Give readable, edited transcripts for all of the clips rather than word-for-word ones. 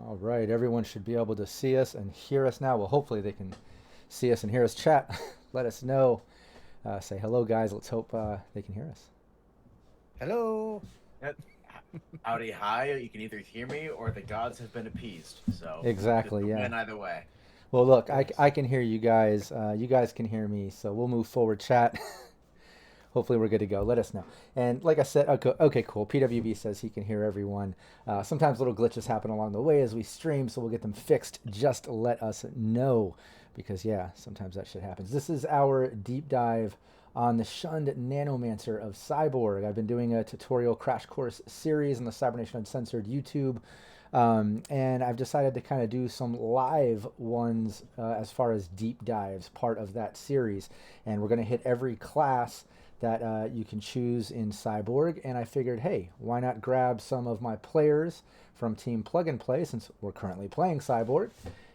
All right, everyone should be able to see us and hear us now. Well, hopefully they can see us and hear us. Chat, let us know. Say hello, guys. Let's hope they can hear us. Hello. Yep. Howdy, hi. You can either hear me or the gods have been appeased. So just Exactly, a yeah. win either way. Well, look, I Yes. can hear you guys. You guys can hear me, so we'll move forward. Chat. Hopefully we're good to go. Let us know. And like I said, okay, cool. PWB says he can hear everyone. Sometimes little glitches happen along the way as we stream, so we'll get them fixed. Just let us know, because yeah, sometimes that shit happens. This is our deep dive on the Shunned Nanomancer of Cyborg. I've been doing a tutorial crash course series on the Cybernation Uncensored YouTube. And I've decided to kind of do some live ones as far as deep dives, part of that series. And we're going to hit every class that you can choose in Cyborg. And I figured, hey, why not grab some of my players from Team Plug and Play, since we're currently playing Cyborg,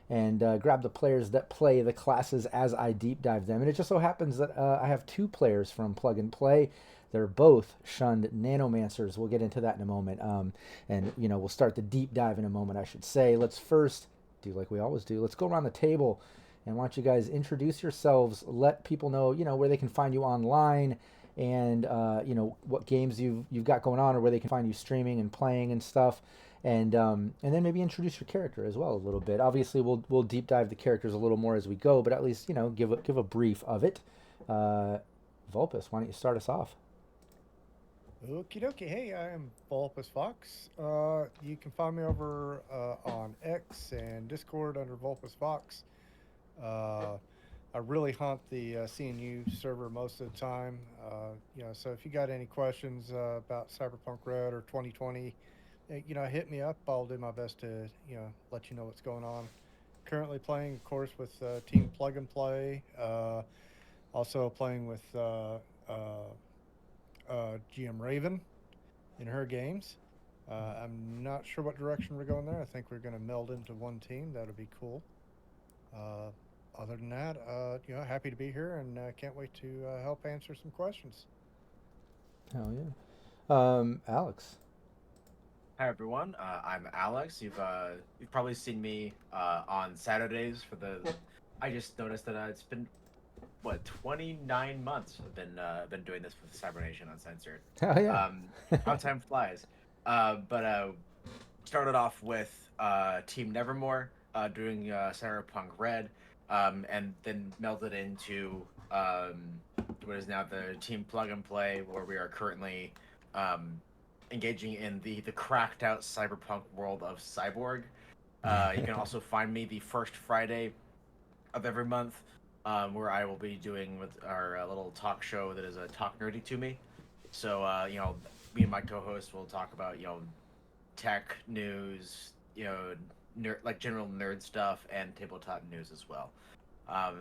and grab the players that play the classes as I deep dive them. And it just so happens that I have two players from Plug and Play. They're both Shunned Nanomancers. We'll get into that in a moment. And, we'll start the deep dive in a moment, I should say. Let's first do like we always do. Let's go around the table, and why don't you guys introduce yourselves, let people know, where they can find you online, and what games you've got going on, or where they can find you streaming and playing and stuff, and then maybe introduce your character as well a little bit. Obviously, we'll deep dive the characters a little more as we go, but at least give a brief of it. Uh, Vulpus, why don't you start us off? Okie dokie. Hey, I am Vulpus Fox. You can find me over on X and Discord under Vulpus Fox. Uh, I really hunt the CNU server most of the time. So if you got any questions about Cyberpunk Red or 2020, hit me up. I'll do my best to, let you know what's going on. Currently playing, of course, with Team Plug and Play. Also playing with GM Raven in her games. I'm not sure what direction we're going there. I think we're going to meld into one team. That'll be cool. Uh, Other than that, happy to be here and can't wait to help answer some questions. Hell yeah. Alex. Hi everyone. I'm Alex. You've probably seen me on Saturdays for the. I just noticed that it's been what 29 months I've been doing this with Cybernation Uncensored. Hell yeah. How time flies. But started off with Team Nevermore doing Cyberpunk Red, and then melded into what is now the Team Plug and Play, where we are currently um, engaging in the cracked out cyberpunk world of Cyborg. You can also find me the first Friday of every month, where I will be doing with our little talk show that is a talk nerdy to me. So me and my co-host will talk about tech news, like general nerd stuff and tabletop news as well.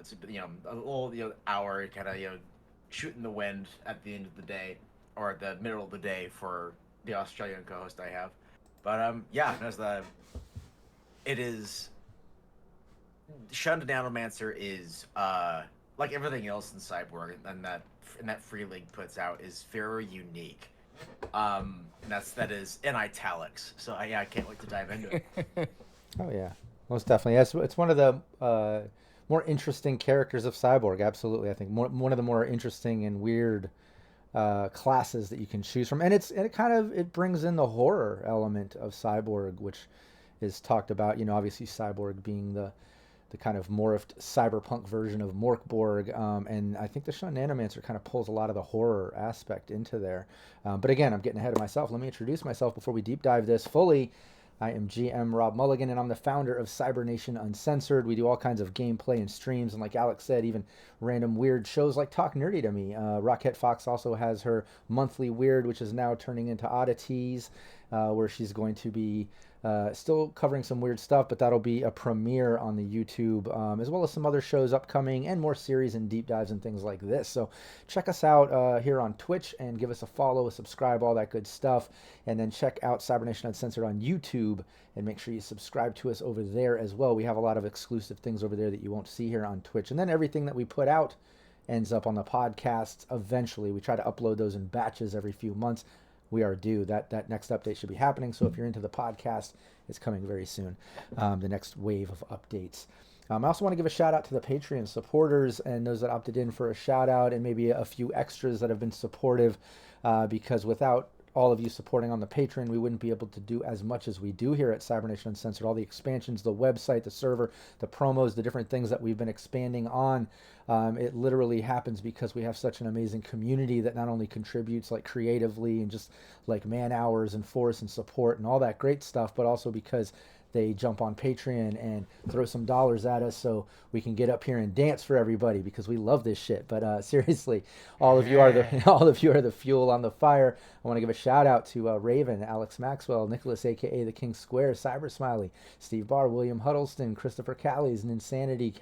It's a little hour kind of shooting the wind at the end of the day or the middle of the day for the Australian co-host I have. But yeah, as the it is Shunned Nanomancer is like everything else in Cyborg and that Free League puts out is very unique. And that is in italics. So yeah, I can't wait to dive into it. Oh yeah, most definitely. Yes, it's one of the more interesting characters of Cyborg. Absolutely, I think one of the more interesting and weird classes that you can choose from, and it kind of it brings in the horror element of Cyborg, which is talked about. Obviously Cyborg being the kind of morphed cyberpunk version of Morkborg, and I think the Shunned Nanomancer kind of pulls a lot of the horror aspect into there. But again, I'm getting ahead of myself. Let me introduce myself before we deep dive this fully. I am GM Rob Mulligan, and I'm the founder of Cybernation Uncensored. We do all kinds of gameplay and streams, and like Alex said, even random weird shows like Talk Nerdy to Me. Rocket Fox also has her monthly Weird, which is now turning into Oddities, where she's going to be still covering some weird stuff, but that'll be a premiere on the YouTube, as well as some other shows upcoming and more series and deep dives and things like this. So check us out here on Twitch and give us a follow, a subscribe, all that good stuff. And then check out Cybernation Uncensored on YouTube and make sure you subscribe to us over there as well. We have a lot of exclusive things over there that you won't see here on Twitch. And then everything that we put out ends up on the podcasts eventually. We try to upload those in batches every few months. we are due. That next update should be happening. So if you're into the podcast, it's coming very soon. The next wave of updates. I also want to give a shout out to the Patreon supporters and those that opted in for a shout out, and maybe a few extras that have been supportive, because without all of you supporting on the Patreon, we wouldn't be able to do as much as we do here at Cybernation Uncensored. All the expansions, the website, the server, the promos, the different things that we've been expanding on. It literally happens because we have such an amazing community that not only contributes like creatively and just like man hours and force and support and all that great stuff, but also because they jump on Patreon and throw some dollars at us so we can get up here and dance for everybody, because we love this shit. But seriously, all of you are the fuel on the fire. I want to give a shout out to Raven, Alex Maxwell, Nicholas, aka the King Square, Cyber Smiley, Steve Barr, William Huddleston, Christopher Callies, Insanity,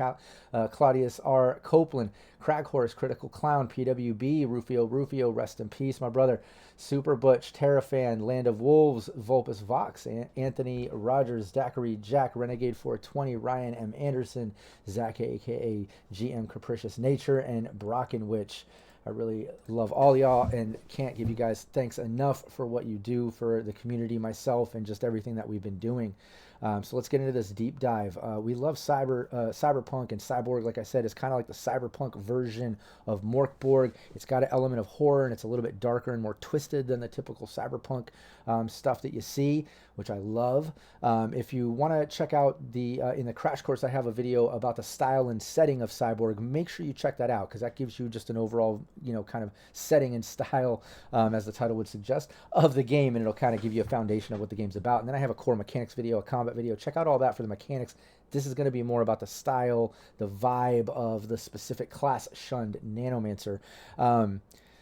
Claudius R. Copeland, Craghorse, Critical Clown, PWB, Rufio, rest in peace, my brother, Super Butch, Terrafan, Land of Wolves, Vulpus Vox, Anthony Rogers, Daiquiri Jack, Renegade 420, Ryan M. Anderson, Zach, aka GM Capricious Nature, and Brockenwitch. I really love all y'all and can't give you guys thanks enough for what you do for the community, myself, and just everything that we've been doing. So let's get into this deep dive. We love Cyberpunk, and Cyborg, like I said, is kind of like the Cyberpunk version of Morkborg. It's got an element of horror, and it's a little bit darker and more twisted than the typical Cyberpunk stuff that you see, which I love. If you want to check out in the crash course, I have a video about the style and setting of Cyborg. Make sure you check that out, because that gives you just an overall, kind of setting and style, as the title would suggest, of the game, and it'll kind of give you a foundation of what the game's about. And then I have a core mechanics video, a combat video. Check out all that for the mechanics. This is going to be more about the style, the vibe of the specific class, Shunned Nanomancer.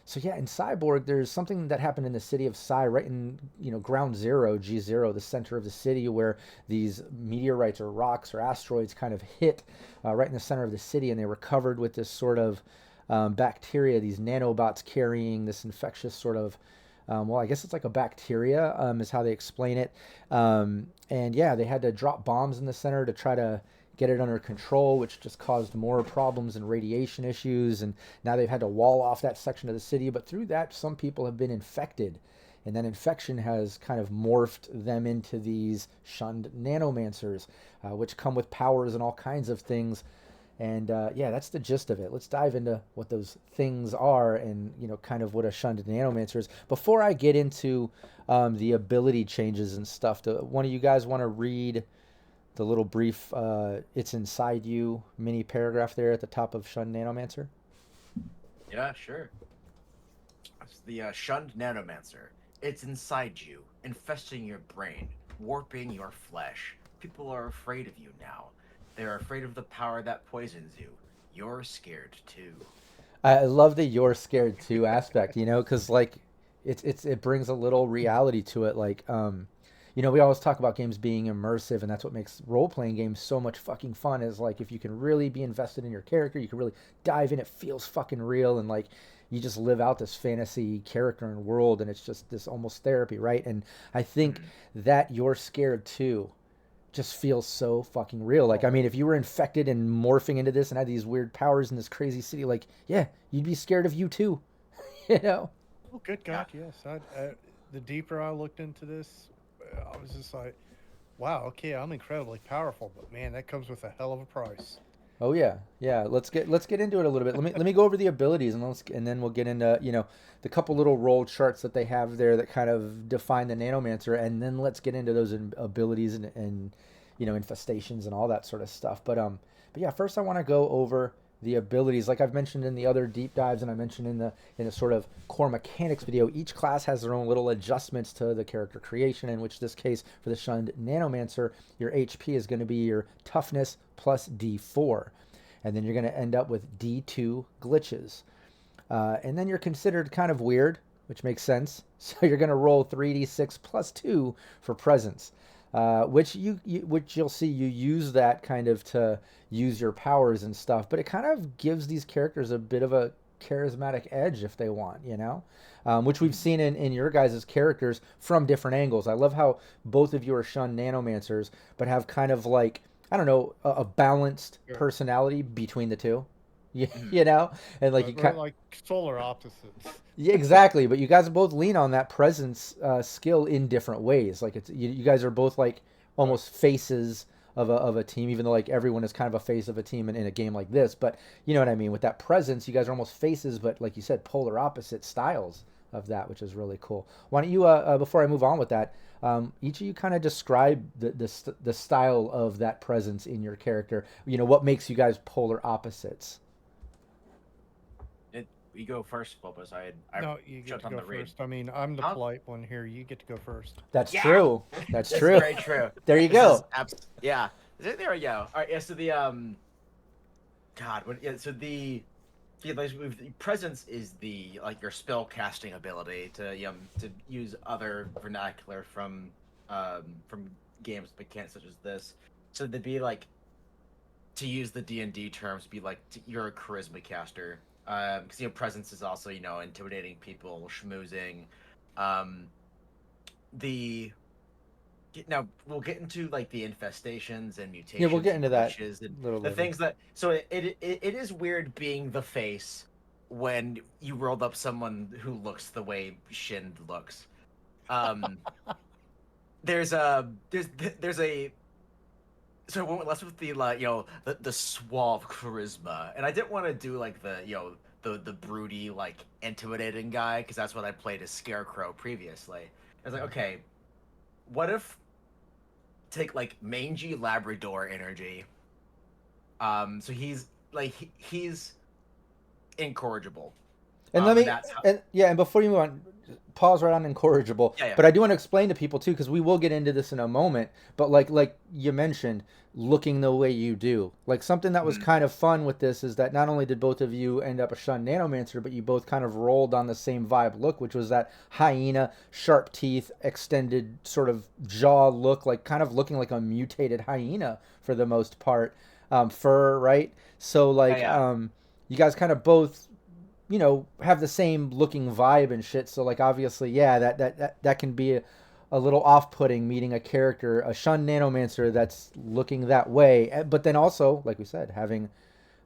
So yeah, in Cyborg, there's something that happened in the city of Cy, right in, ground zero, G0, the center of the city, where these meteorites or rocks or asteroids kind of hit right in the center of the city, and they were covered with this sort of bacteria, these nanobots carrying this infectious sort of, I guess it's like a bacteria, is how they explain it. And yeah, they had to drop bombs in the center to try to get it under control, which just caused more problems and radiation issues. And now they've had to wall off that section of the city. But through that, some people have been infected. And that infection has kind of morphed them into these Shunned Nanomancers, which come with powers and all kinds of things. And yeah, that's the gist of it. Let's dive into what those things are and, kind of what a Shunned Nanomancer is. Before I get into the ability changes and stuff, one of you guys want to read the little brief "It's Inside You" mini paragraph there at the top of Shunned Nanomancer? Yeah, sure. It's the Shunned Nanomancer. It's inside you, infesting your brain, warping your flesh. People are afraid of you now. They're afraid of the power that poisons you. You're scared too. I love the "you're scared too" aspect, because like it brings a little reality to it. Like, we always talk about games being immersive, and that's what makes role-playing games so much fucking fun, is like if you can really be invested in your character, you can really dive in, it feels fucking real, and like you just live out this fantasy character and world, and it's just this almost therapy, right? And I think that "you're scared too" just feels so fucking real. Like, I mean, if you were infected and morphing into this and had these weird powers in this crazy city, like, yeah, you'd be scared of you too. Oh, good God, yes. The deeper I looked into this, I was just like, wow, okay, I'm incredibly powerful, but man, that comes with a hell of a price. Oh yeah. Let's get into it a little bit. Let me go over the abilities, and then we'll get into the couple little roll charts that they have there that kind of define the Nanomancer, and then let's get into those abilities and infestations and all that sort of stuff. But yeah, first I want to go over the abilities. Like I've mentioned in the other deep dives, and I mentioned in the sort of core mechanics video, each class has their own little adjustments to the character creation, in which this case for the Shunned Nanomancer, your HP is going to be your toughness plus D4, and then you're going to end up with D2 glitches, and then you're considered kind of weird, which makes sense. So you're going to roll 3d6 plus 2 for presence, which you'll see you use that kind of to use your powers and stuff, but it kind of gives these characters a bit of a charismatic edge if they want, which we've seen in your guys' characters from different angles. I love how both of you are Shunned Nanomancers, but have kind of like, I don't know, a balanced personality between the two. Mhm. you know, and like you But we're kind. like solar opposites. Yeah, exactly. But you guys both lean on that presence skill in different ways. Like you guys are both like Right. almost faces of a team, even though like everyone is kind of a face of a team in a game like this. But you know what I mean? With that presence, you guys are almost faces, but like you said, polar opposite styles of that, which is really cool. Why don't you, before I move on with that, each of you kind of describe the style of that presence in your character. You know, what makes you guys polar opposites? You go first, Bulbous. I No, you get shut to on go the read. first. I mean, I'm the Huh? polite one here. You get to go first. That's Yeah, true. That's that's true. very true. There you This is go. yeah. There we go. All right. Yeah. So the God. What? Yeah. So the presence is the like your spell casting ability to use other vernacular from games mechanics such as this. So to be like to use the D&D terms, be like you're a charisma caster. Because presence is also intimidating people, schmoozing. Um, the Now we'll get into like the infestations and Yeah, we'll mutations get and into that glitches and a little the later. things that so it is weird being the face when you rolled up someone who looks the way Shin looks. Um, there's a so I went less with the like the suave charisma, and I didn't want to do like the broody like intimidating guy because that's what I played as Scarecrow previously. I was like, okay, what if take like mangy Labrador energy. So he's incorrigible. And let me, That's how. and yeah, and before you move on, pause right on incorrigible. Yeah, yeah. But I do want to explain to people too, because we will get into this in a moment. But like you mentioned, looking the way you do, like something that was Mhm. kind of fun with this is that not only did both of you end up a Shunned Nanomancer, but you both kind of rolled on the same vibe look, which was that hyena, sharp teeth, extended sort of jaw look, like kind of looking like a mutated hyena for the most part, fur, right? So Yeah, like, yeah. you guys kind of both have the same looking vibe and shit. So like obviously, yeah, that can be a little off-putting meeting a character, a Shunned Nanomancer that's looking that way, but then also, like we said, having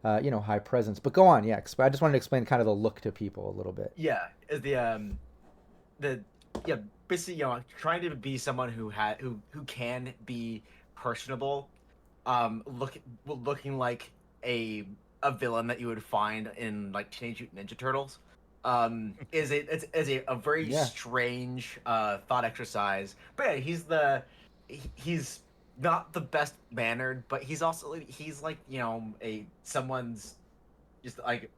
high presence. But go on, yeah. I just wanted to explain kind of the look to people a little bit. Yeah. Is the yeah basically trying to be someone who can be personable. Looking like a villain that you would find in like Teenage Mutant Ninja Turtles. Is a very Yeah, strange thought exercise. But yeah, he's not the best mannered, but he's like a someone's just like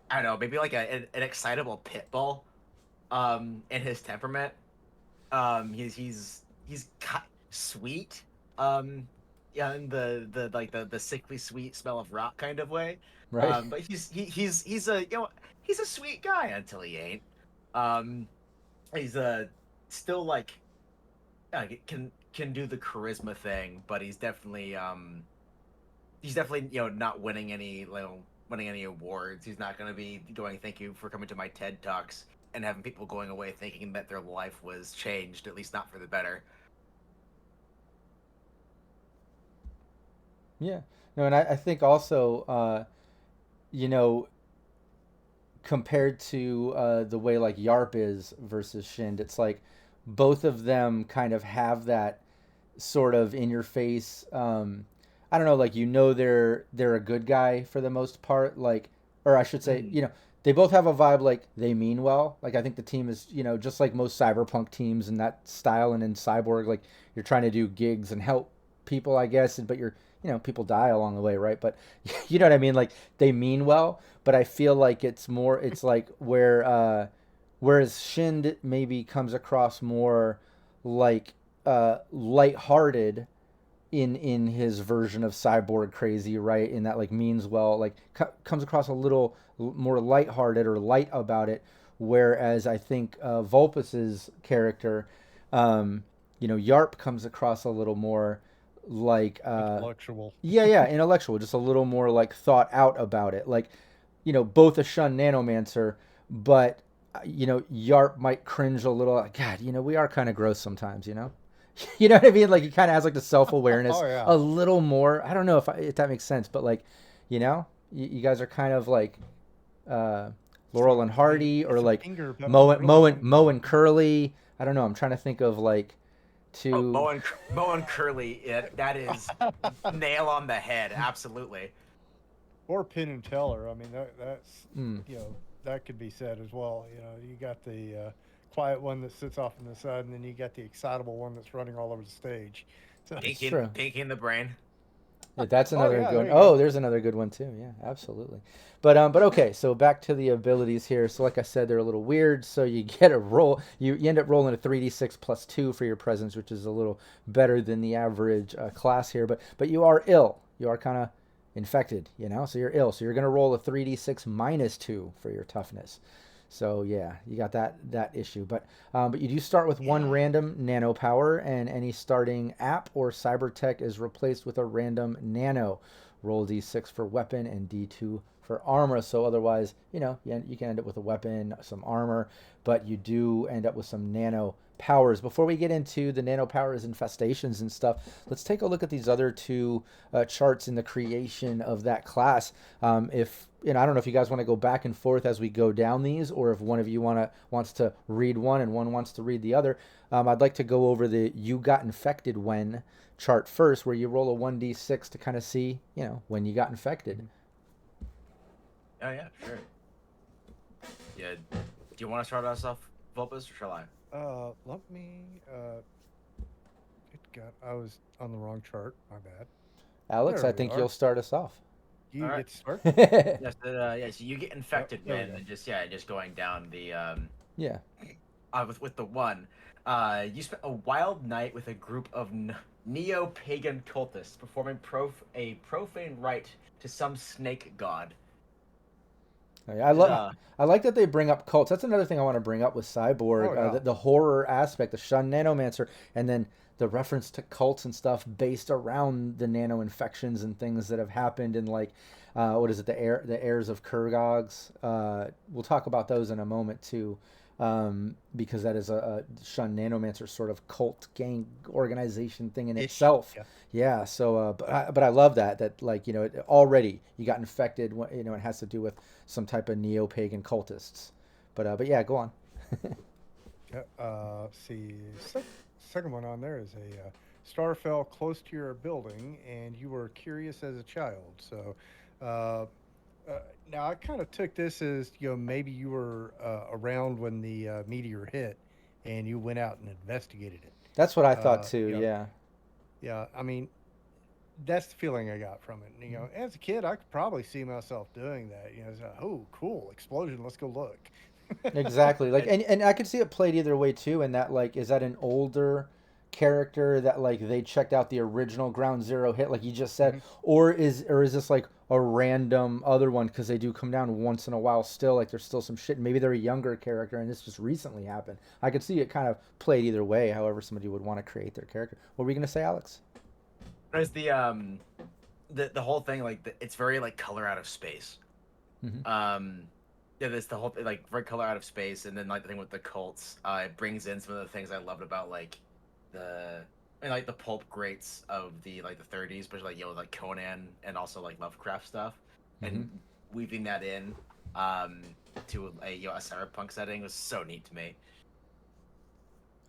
I don't know, maybe like an excitable pit bull in his temperament. He's sweet. Yeah, in the like the sickly sweet smell of rock kind of way. right. But he's a he's a sweet guy until he ain't. Um, he's still like can do the charisma thing, but he's definitely not winning any awards. He's not going to be going thank you for coming to my TED talks and having people going away thinking that their life was changed, at least not for the better. Yeah. No, and I think also, you know, compared to the way like Yarp is versus Shind, it's like both of them kind of have that sort of in your face. I don't know, like they're a good guy for the most part, like, or I should say, Mhm. they both have a vibe like they mean well. Like I think the team is just like most cyberpunk teams in that style, and in Cyborg, like you're trying to do gigs and help people, I guess, but you're people die along the way, right? But you know what I mean, like they mean well, but I feel like it's like whereas Shind maybe comes across more like lighthearted in his version of cyborg crazy, right? In that like means well, like comes across a little more lighthearted or light about it. Whereas I think Vulpus's character, Yarp comes across a little more like Intellectual. yeah, intellectual, just a little more like thought out about it. Like, both a Shunned Nanomancer, but Yarp might cringe a little. Like, God, we are kind of gross sometimes, You know what I mean? Like he kind of has like the self awareness Oh yeah. a little more. I don't know if that makes sense, but like, You know, you guys are kind of like uh, Laurel So and I mean, Hardy, or it's a like finger, but Mo and really, Mo I and mean, Mo and Curly. I don't know. I'm trying to think of like Oh, two. Mo and Curly, that is nail on the head. Absolutely. or Penn and Teller. I mean, that's Mm, you know that could be said as well. You know, you got the quiet one that sits off on the side, and then you got the excitable one that's running all over the stage. So, it's true. Pinky in the brain. Yeah, that's oh another yeah, good one. there you go. Oh, there's another good one too. Yeah, absolutely. But okay. So back to the abilities here. So like I said, they're a little weird. So you get a roll. You end up rolling a 3d6 plus 2 for your presence, which is a little better than the average class here. But you are ill. You are kind of infected. You know. So you're ill. So you're gonna roll a 3d6 minus 2 for your toughness. So yeah, you got that issue. But you do start with one Yeah. random nano power, and any starting app or cyber tech is replaced with a random nano. Roll d6 for weapon and d2 for armor. So otherwise, you can end up with a weapon, some armor, but you do end up with some nano powers. Before we get into the nano powers, infestations, and stuff, let's take a look at these other two charts in the creation of that class. If I don't know if you guys want to go back and forth as we go down these, or if one of you wants to read one and one wants to read the other. I'd like to go over the "you got infected when" chart first, where you roll a 1d6 to kind of see, when you got infected. Oh yeah, sure. Yeah. Do you want to start us off, Vulpus, or shall I? Let me. It got. I was on the wrong chart. My bad. Alex, There I we think are. you'll start us off. All You right. get to start. Yes. Yeah. So you get Yep. infected There we when, go. and just going down the Yeah. with the one. You spent a wild night with a group of neo-pagan cultists performing a profane rite to some snake god. I Just, love. I like that they bring up cults. That's another thing I want to bring up with Oh Cyborg, yeah. the horror aspect, the Shunned Nanomancer, and then the reference to cults and stuff based around the nano infections and things that have happened in like, what is it, the heirs of Kurgogs. We'll talk about those in a moment too, because that is a Shunned Nanomancer sort of cult gang organization thing in Ish. itself. Yeah. Yeah, so but I love that like already you got infected. It has to do with some type of neo pagan cultists. But yeah, go on. Yeah. See, second one on there is a star fell close to your building, and you were curious as a child. So, uh, now I kind of took this as maybe you were around when the meteor hit, and you went out and investigated it. That's what I thought too. Yeah, Yeah. yeah. I mean, that's the feeling I got from it. And, as a kid, I could probably see myself doing that. It's like, oh, cool explosion. Let's go look. Exactly. Like and and I could see it played either way too. And that like is that an older character that like they checked out the original Ground Zero hit like you just said, Hmm. or is this like a random other one because they do come down once in a while still like there's still some shit. Maybe they're a younger character and this just recently happened. I could see it kind of played either way. However, somebody would want to create their character. What were we gonna say, Alex? there's the whole thing like it's very like color out of space. Hmm. Um, yeah, there's the whole like very color out of space, and then like the thing with the cults, it brings in some of the things I loved about like the like the pulp greats of the like the 30s, but like like Conan and also like Lovecraft stuff, Hmm. and weaving that in um to a cyberpunk setting was so neat to me.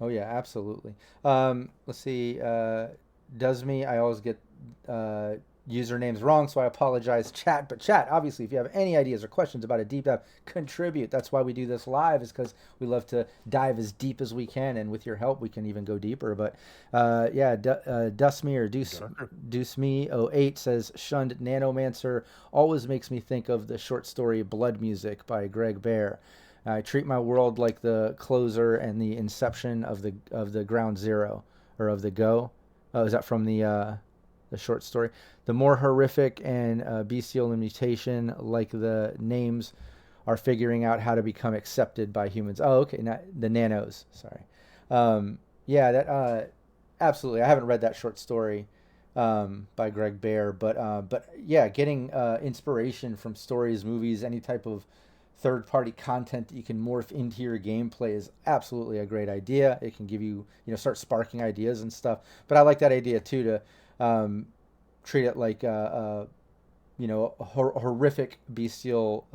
Oh yeah, absolutely. Let's see. Does me? I always get uh, usernames wrong, so I apologize, chat. But chat, obviously, if you have any ideas or questions about a deep dive, contribute. That's why we do this live, is because we love to dive as deep as we can, and with your help, we can even go deeper. But yeah, Dust Me or Darker. Deuce Me 08 says Shunned Nanomancer always makes me think of the short story Blood Music by Greg Bear. I treat my world like the closer and the inception of the Ground Zero or of the Go. Oh, is that from the short story? The more horrific and bestial mutation, like the names, are figuring out how to become accepted by humans. Oh, okay, not the nanos. Sorry. Yeah, that absolutely. I haven't read that short story by Greg Bear, but yeah, getting inspiration from stories, movies, any type of third party content that you can morph into your gameplay is absolutely a great idea. It can give you, start sparking ideas and stuff. But I like that idea too to um, treat it like a horrific bestial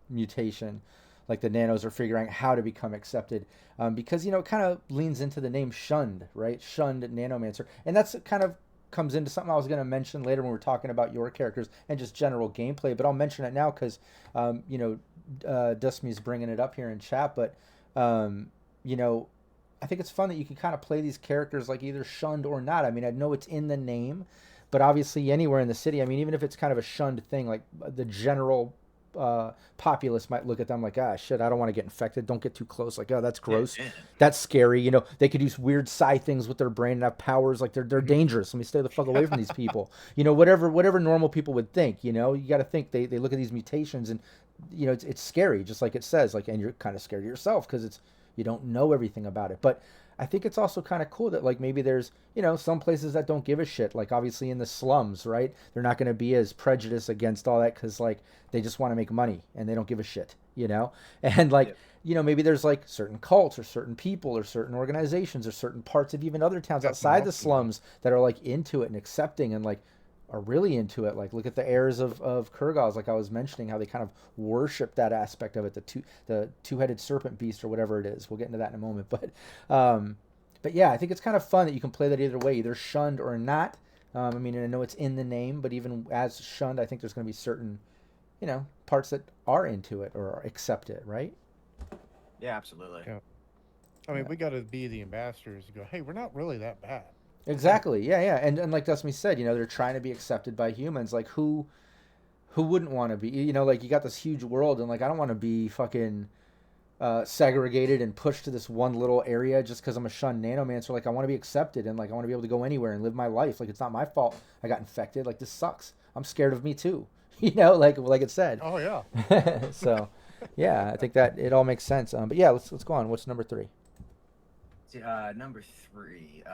mutation, like the nanos are figuring out how to become accepted, because it kind of leans into the name Shunned, right? Shunned Nanomancer, and that's kind of comes into something I was going to mention later when we're talking about your characters and just general gameplay. But I'll mention it now because Dusmy's bringing it up here in chat. But I think it's fun that you can kind of play these characters like either shunned or not. I mean, I know it's in the name, but obviously anywhere in the city, I mean, even if it's kind of a shunned thing, like the general populace might look at them like, ah, shit, I don't want to get infected. Don't get too close. Like, oh, that's gross. Yeah. That's scary. They could use weird psi things with their brain and have powers. Like they're dangerous. Let me stay the fuck away from these people. Whatever normal people would think. You got to think they look at these mutations and it's scary, just like it says. Like, and you're kind of scared of yourself because you don't know everything about it. But I think it's also kind of cool that like maybe there's some places that don't give a shit. Like obviously in the slums, right? They're not going to be as prejudiced against all that because like they just want to make money and they don't give a shit, And like maybe there's like certain cults or certain people or certain organizations or certain parts of even other towns outside the slums that are like into it and accepting and like are really into it. Like look at the heirs of Kurgaz, like I was mentioning, how they kind of worship that aspect of it, the two-headed serpent beast or whatever it is. We'll get into that in a moment. But yeah, I think it's kind of fun that you can play that either way, either shunned or not. I mean, I know it's in the name, but even as shunned, I think there's going to be certain parts that are into it or accept it, right? Yeah, absolutely. Yeah. I mean, we got to be the ambassadors and go, hey, we're not really that bad. Exactly. Yeah. And like Dusmy said, they're trying to be accepted by humans. Like who wouldn't want to be? Like you got this huge world, and like I don't want to be fucking segregated and pushed to this one little area just because I'm a shunned nanomancer. Like I want to be accepted, and like I want to be able to go anywhere and live my life. Like it's not my fault I got infected. Like this sucks. I'm scared of me too. Like it said. Oh yeah. So, yeah, I think that it all makes sense. But yeah, let's go on. What's number 3? Number 3.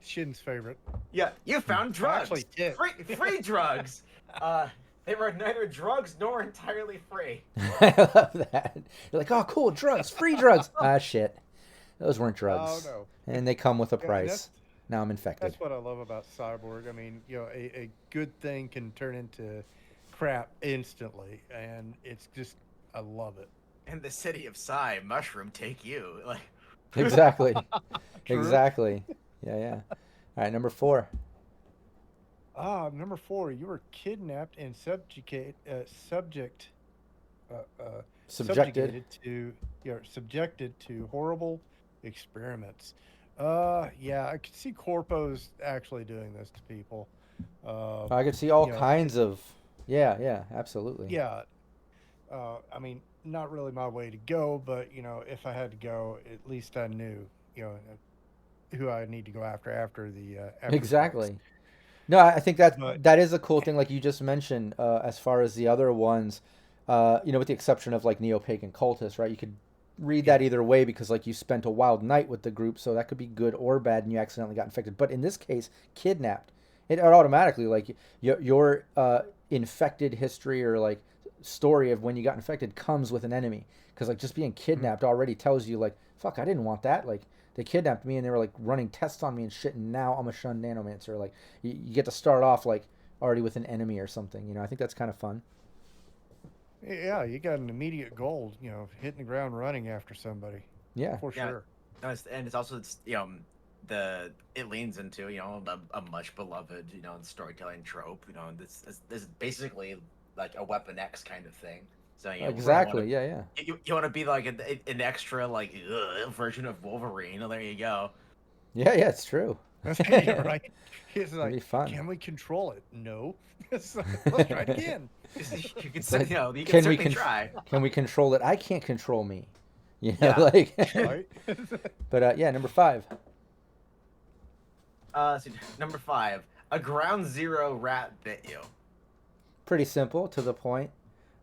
Shin's favorite. Yeah, you found drugs. Actually, Free drugs. They were neither drugs nor entirely free. I love that. You're like, oh, cool, drugs, free drugs. Ah, shit. Those weren't drugs. Oh, no. And they come with a Yeah, price. Now I'm infected. That's what I love about Cyborg. I mean, a good thing can turn into crap instantly, and it's just, I love it. In the city of Psy, mushroom take you. Like Exactly. True. Exactly. Yeah. All right, number 4. Number 4, you were kidnapped and subjected to horrible experiments. Yeah, I could see corpos actually doing this to people. I could see all kinds of. Yeah, absolutely. Yeah. I mean, not really my way to go, but if I had to go, at least I knew, who I need to go after the Exactly. fights. No, I think that But- that is a cool thing, like you just mentioned, as far as the other ones, with the exception of like neo-pagan cultists, right? You could read that either way because like you spent a wild night with the group, so that could be good or bad, and you accidentally got infected. But in this case, kidnapped, it automatically like your infected history or like story of when you got infected comes with an enemy, because like just being kidnapped already tells you like, fuck, I didn't want that. Like they kidnapped me and they were like running tests on me and shit, and now I'm a shunned nanomancer. Like you get to start off like already with an enemy or something. I think that's kind of fun. Yeah, you got an immediate goal, hitting the ground running after somebody. Yeah. For Yeah. sure. And it's also it leans into a much beloved storytelling trope. This is basically like a Weapon X kind of thing. So Exactly. Yeah. You want to be like an extra like version of Wolverine. Oh, there you go. Yeah, it's true. Yeah, right. It's It'd like, be fun. can we control it? No. Let's try it again. You can like, you can can we certainly try. Can we control it? I can't control me. Yeah. Like. Right? But yeah, number 5. So number 5, a ground zero rat bit you. Pretty simple, to the point.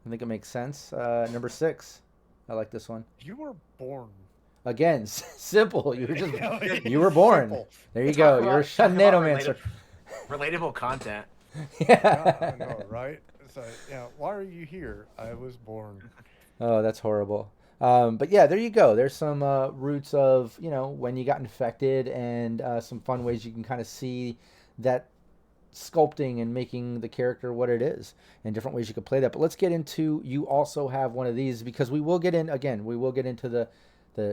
I think it makes sense. Number 6. I like this one. You were born. Again, simple. You were just It's you were born. simple. There you go. Talk You're a about- shunned talk about nanomancer. Relatable content. Yeah, I know, right? It's like, why are you here? I was born. Oh, that's horrible. But yeah, there you go. There's some roots of when you got infected, and some fun ways you can kind of see that sculpting and making the character what it is, and different ways you could play that. But let's get into, you also have one of these, because we will get into the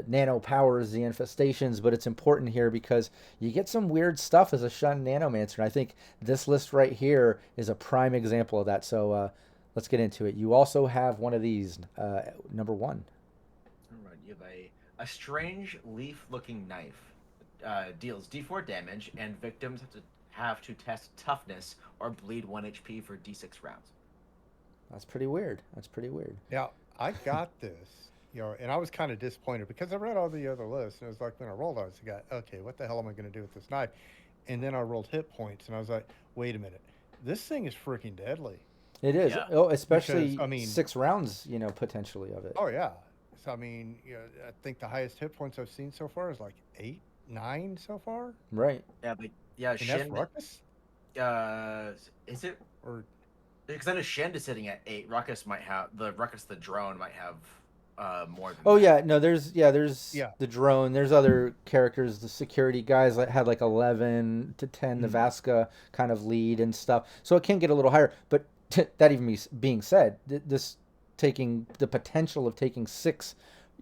nano powers, the infestations, but it's important here because you get some weird stuff as a Shunned Nanomancer. And I think this list right here is a prime example of that. So let's get into it. You also have one of these, number 1. All right, you have a strange leaf-looking knife. Deals D4 damage, and victims have to test toughness or bleed 1 HP for D6 rounds. That's pretty weird. Now, I got this, and I was kind of disappointed because I read all the other lists, and it was like when I rolled, I was like, okay, what the hell am I going to do with this knife? And then I rolled hit points, and I was like, wait a minute, this thing is freaking deadly. It is. Yeah. Oh, especially because, 6 rounds, potentially of it. Oh yeah. So I think the highest hit points I've seen so far is like 8, 9 so far. Right. Yeah, but yeah, and that's Ruckus? Is it? Or because I know Shunned is sitting at 8. Ruckus the drone might have more than that. Yeah, no, there's the drone. There's other characters, the security guys that had like 11 to 10, the Vasca kind of lead and stuff. So it can get a little higher. But that even being said, this taking the potential of taking 6,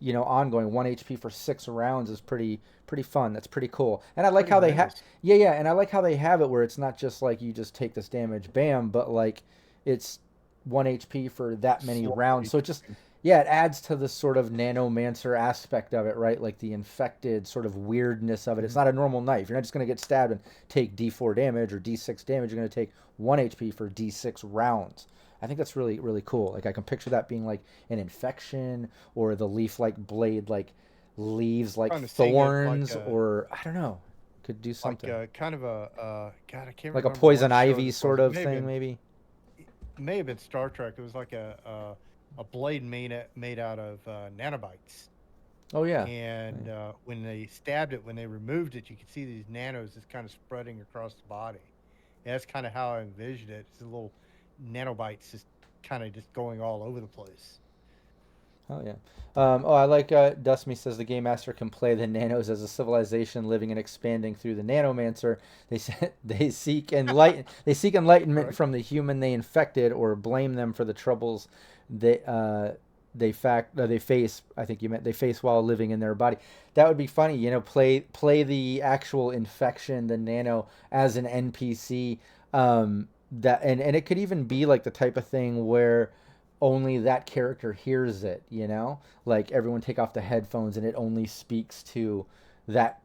ongoing 1 HP for 6 rounds is pretty fun. That's pretty cool. And I like how they have, and I like how they have it where it's not just like you just take this damage, bam, but like it's 1 HP for that many rounds. So it just, it adds to the sort of Nanomancer aspect of it, right? Like the infected sort of weirdness of it. It's not a normal knife. You're not just going to get stabbed and take D4 damage or D6 damage. You're going to take 1 HP for D6 rounds. I think that's really, really cool. Like I can picture that being like an infection, or the leaf-like blade like leaves like thorns, or I don't know, could do something. Like kind of a God, I can't like remember. A poison ivy sort of thing, maybe. It may have been Star Trek. It was like a blade made out of nanobites. Oh yeah. And when they stabbed it, when they removed it, you could see these nanos just kind of spreading across the body. And that's kind of how I envisioned it. It's a little nanobites just kind of just going all over the place. Oh yeah. I like Dustme says the game master can play the nanos as a civilization living and expanding through the Nanomancer. They seek enlightenment from the human they infected, or blame them for the troubles they face. I think you meant they face while living in their body. That would be funny, play the actual infection, the nano, as an NPC. That and it could even be like the type of thing where only that character hears it, like everyone take off the headphones and it only speaks to that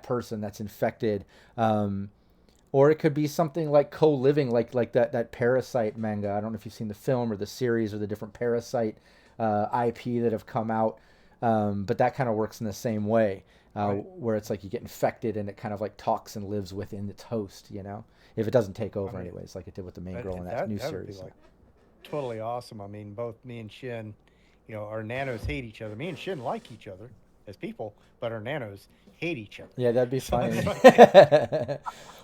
person that's infected. Or it could be something like co-living, like that Parasite manga. I don't know if you've seen the film or the series or the different Parasite IP that have come out, but that kind of works in the same way, where it's like you get infected and it kind of like talks and lives within its host, if it doesn't take over anyways, like it did with the main girl in that new series. Would be totally awesome. I mean, both me and Shin, our nanos hate each other. Me and Shin like each other as people, but our nanos hate each other. Yeah, that'd be funny.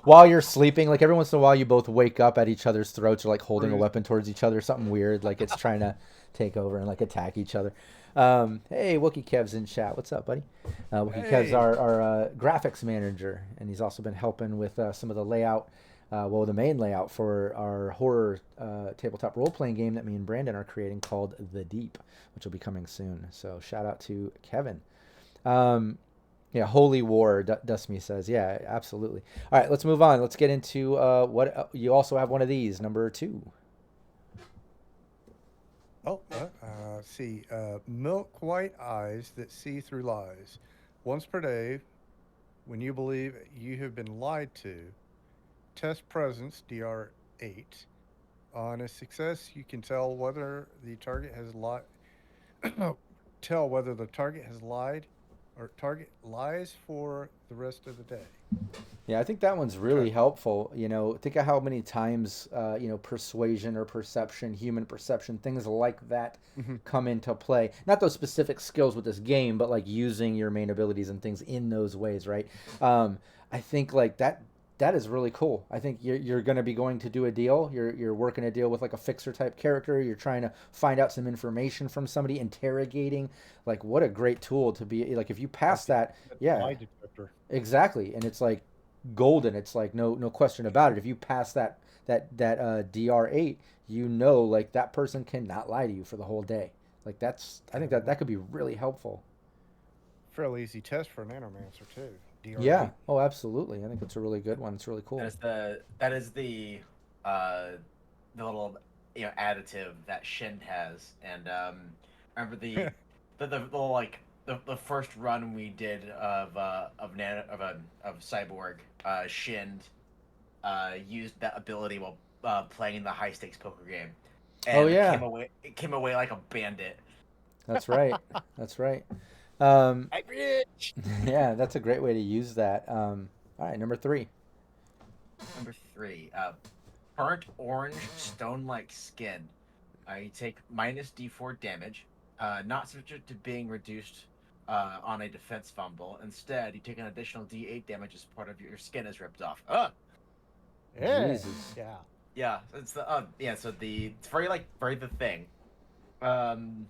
While you're sleeping, like every once in a while you both wake up at each other's throats, or like holding a weapon towards each other, something weird, like it's trying to take over and like attack each other. Hey, Wookie Kev's in chat. What's up, buddy? Wookie Kev's our graphics manager, and he's also been helping with some of the layout, the main layout for our horror tabletop role-playing game that me and Brandon are creating called The Deep, which will be coming soon. So shout out to Kevin. Holy War, Dustme says. Yeah, absolutely. All right, let's move on. Let's get into what you also have one of these, number 2. Oh, see, milk white eyes that see through lies. Once per day, when you believe you have been lied to, test presence, DR8. On a success, you can tell whether the target has lied. Tell whether the target has lied, or target lies for the rest of the day. Yeah, I think that one's really helpful. Think of how many times, persuasion or perception, human perception, things like that come into play. Not those specific skills with this game, but like using your main abilities and things in those ways, right? I think like that is really cool. I think you're going to be going to do a deal. You're working a deal with like a fixer type character. You're trying to find out some information from somebody, interrogating. Like, what a great tool to be. Like, if you pass that, yeah, lie detector. Exactly. And it's like, golden. It's like no question about it. If you pass that DR8, you know, like that person cannot lie to you for the whole day. Like I think that could be really helpful. Fairly easy test for a Nanomancer too. Yeah. DR8. Oh, absolutely. I think it's a really good one. It's really cool. That is uh the little additive that Shin has, and remember the like the first run we did of Nano of Cyborg, Shin used that ability while playing the high stakes poker game, Oh and yeah, it came away like a bandit. that's right. That's right. Um, I'm rich. yeah, that's a great way to use that. All right, number 3. Number 3, burnt orange stone-like skin. You take minus D4 damage, not subject to being reduced on a defense fumble. Instead, you take an additional D8 damage as part of your skin is ripped off. Yeah. Jesus. Yeah. Yeah, it's the So it's very the thing. Um,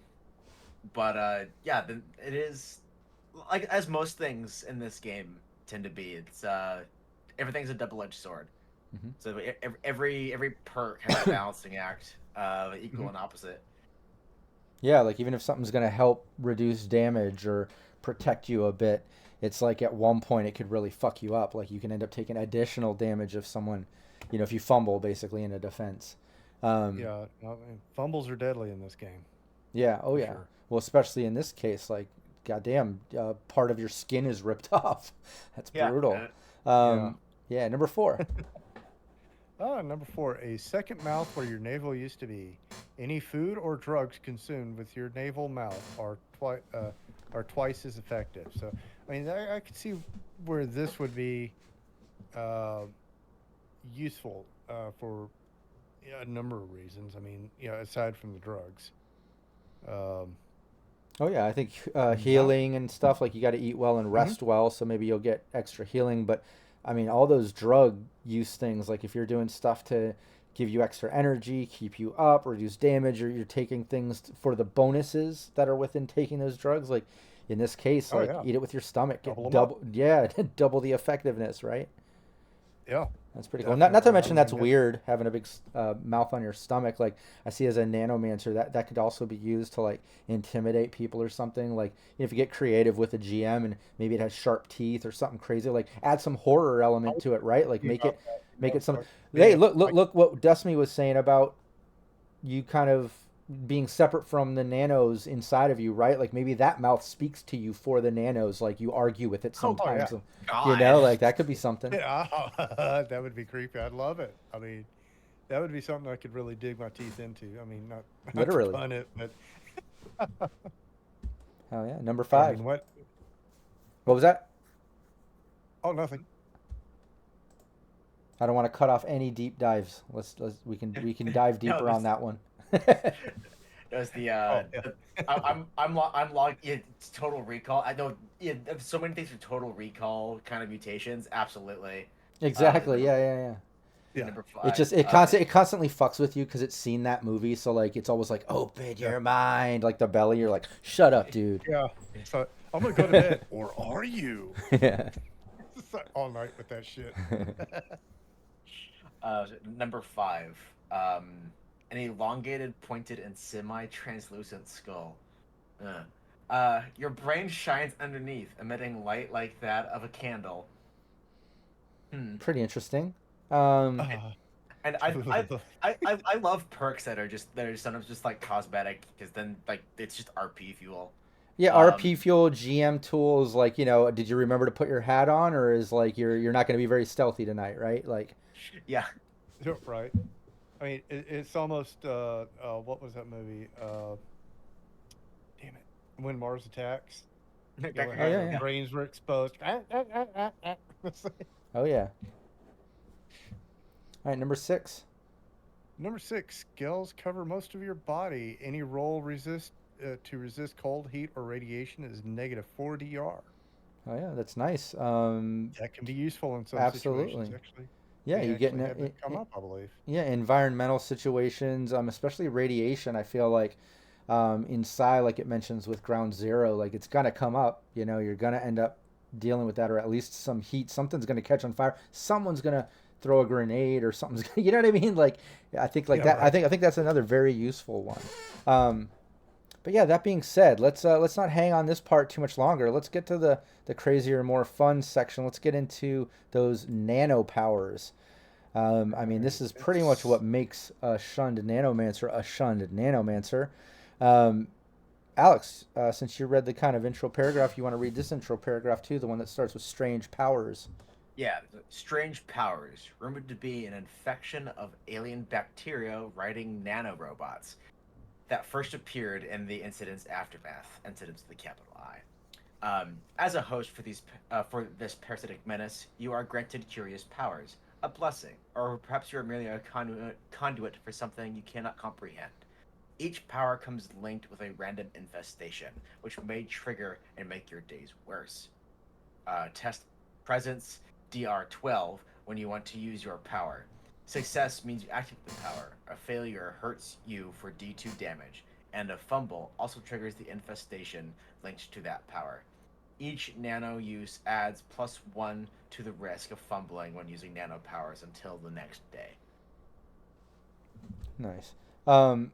but it is like as most things in this game tend to be. It's everything's a double-edged sword. Hmm. So every perk has a balancing act, equal and opposite. Yeah, like even if something's gonna help reduce damage or protect you a bit, it's like at one point it could really fuck you up. Like you can end up taking additional damage if someone, if you fumble basically in a defense. Yeah. I mean, fumbles are deadly in this game. Yeah. Oh For yeah. sure. Well, especially in this case, like, goddamn, part of your skin is ripped off. That's Yeah. brutal. Yeah. Yeah. Number 4. Number 4, a second mouth where your navel used to be. Any food or drugs consumed with your navel mouth are twice as effective. So, I mean, I could see where this would be uh, useful for a number of reasons. I mean, aside from the drugs. Um, Oh yeah, I think not. healing and stuff, like you got to eat well and Mhm. rest well, so maybe you'll get extra healing. But I mean, all those drug use things, like if you're doing stuff to give you extra energy, keep you up, reduce damage, or you're taking things for the bonuses that are within taking those drugs, like in this case, Oh like yeah, eat it with your stomach, double get them up. double, yeah, double the effectiveness, right? Yeah, That's pretty cool. Not to definitely. I mention that's mean, weird having a big mouth on your stomach. Like I see as a nanomancer, that could also be used to like intimidate people or something. Like if you get creative with a GM and maybe it has sharp teeth or something crazy, like add some horror I element was to it, right? Like thinking about that. make it some. Hey, Man, look what Dusmy was saying about you kind of being separate from the nanos inside of you, right? Like maybe that mouth speaks to you for the nanos. Like you argue with it Oh oh yeah. sometimes. God. Like that could be something. Yeah, that would be creepy. I'd love it. I mean, that would be something I could really dig my teeth into. I mean, not to Literally. pun it, but Oh yeah. Number I 5. mean, what? What was that? Oh, nothing. I don't want to cut off any deep dives. We can dive No, deeper on that one. there's Oh yeah, I'm logged. Yeah, it's Total Recall. I know. Yeah, there's so many things for Total Recall kind of mutations. Absolutely. Exactly. Number Yeah. yeah, number It five. just it constantly fucks with you because it's seen that movie. So like it's always like open yeah, your mind, like the belly. You're like shut up, dude. yeah. So I'm gonna go to bed, or are you? Yeah. It's like all night with that shit. Number 5. Um, an elongated, pointed, and semi-translucent skull. Your brain shines underneath, emitting light like that of a candle. Hmm. Pretty interesting. Um, Uh, And I love perks that are sometimes just like cosmetic, because then like it's just RP fuel. yeah, Um, RP fuel, GM tools. Like did you remember to put your hat on, or is like you're not going to be very stealthy tonight, right? Like yeah. right. I mean, it's almost what was that movie? Damn it, When Mars Attacks. oh How yeah, their yeah. brains were exposed. Oh yeah. All right, number 6. Number 6, scales cover most of your body. Any roll to resist cold, heat, or radiation is -4 DR. Oh yeah, that's nice. That can be useful in some situations, Absolutely. actually. Yeah, We you get actually had that come up, I believe. yeah, environmental situations, especially radiation. I feel like inside, like it mentions with Ground Zero, like it's gonna come up. You're gonna end up dealing with that, or at least some heat. Something's going to catch on fire. Someone's going to throw a grenade, or something's gonna, you know what I mean? Like, I think like Yeah, that. right. I think that's another very useful one. But yeah, that being said, let's not hang on this part too much longer. Let's get to the crazier, more fun section. Let's get into those nano powers. I mean, this Alright, is pretty much it's what makes a Shunned Nanomancer a Shunned Nanomancer. Um, Alex, since you read the kind of intro paragraph, you want to read this intro paragraph too, the one that starts with strange powers. Yeah, strange powers, rumored to be an infection of alien bacteria riding nanorobots that first appeared in the incident's aftermath, incidents with the capital I. As a host for this parasitic menace, you are granted curious powers, a blessing, or perhaps you are merely a conduit for something you cannot comprehend. Each power comes linked with a random infestation, which may trigger and make your days worse. Test presence DR12 when you want to use your power. Success means you activate the power. A failure hurts you for D2 damage, and a fumble also triggers the infestation linked to that power. Each nano use adds +1 to the risk of fumbling when using nano powers until the next day. Nice. Um,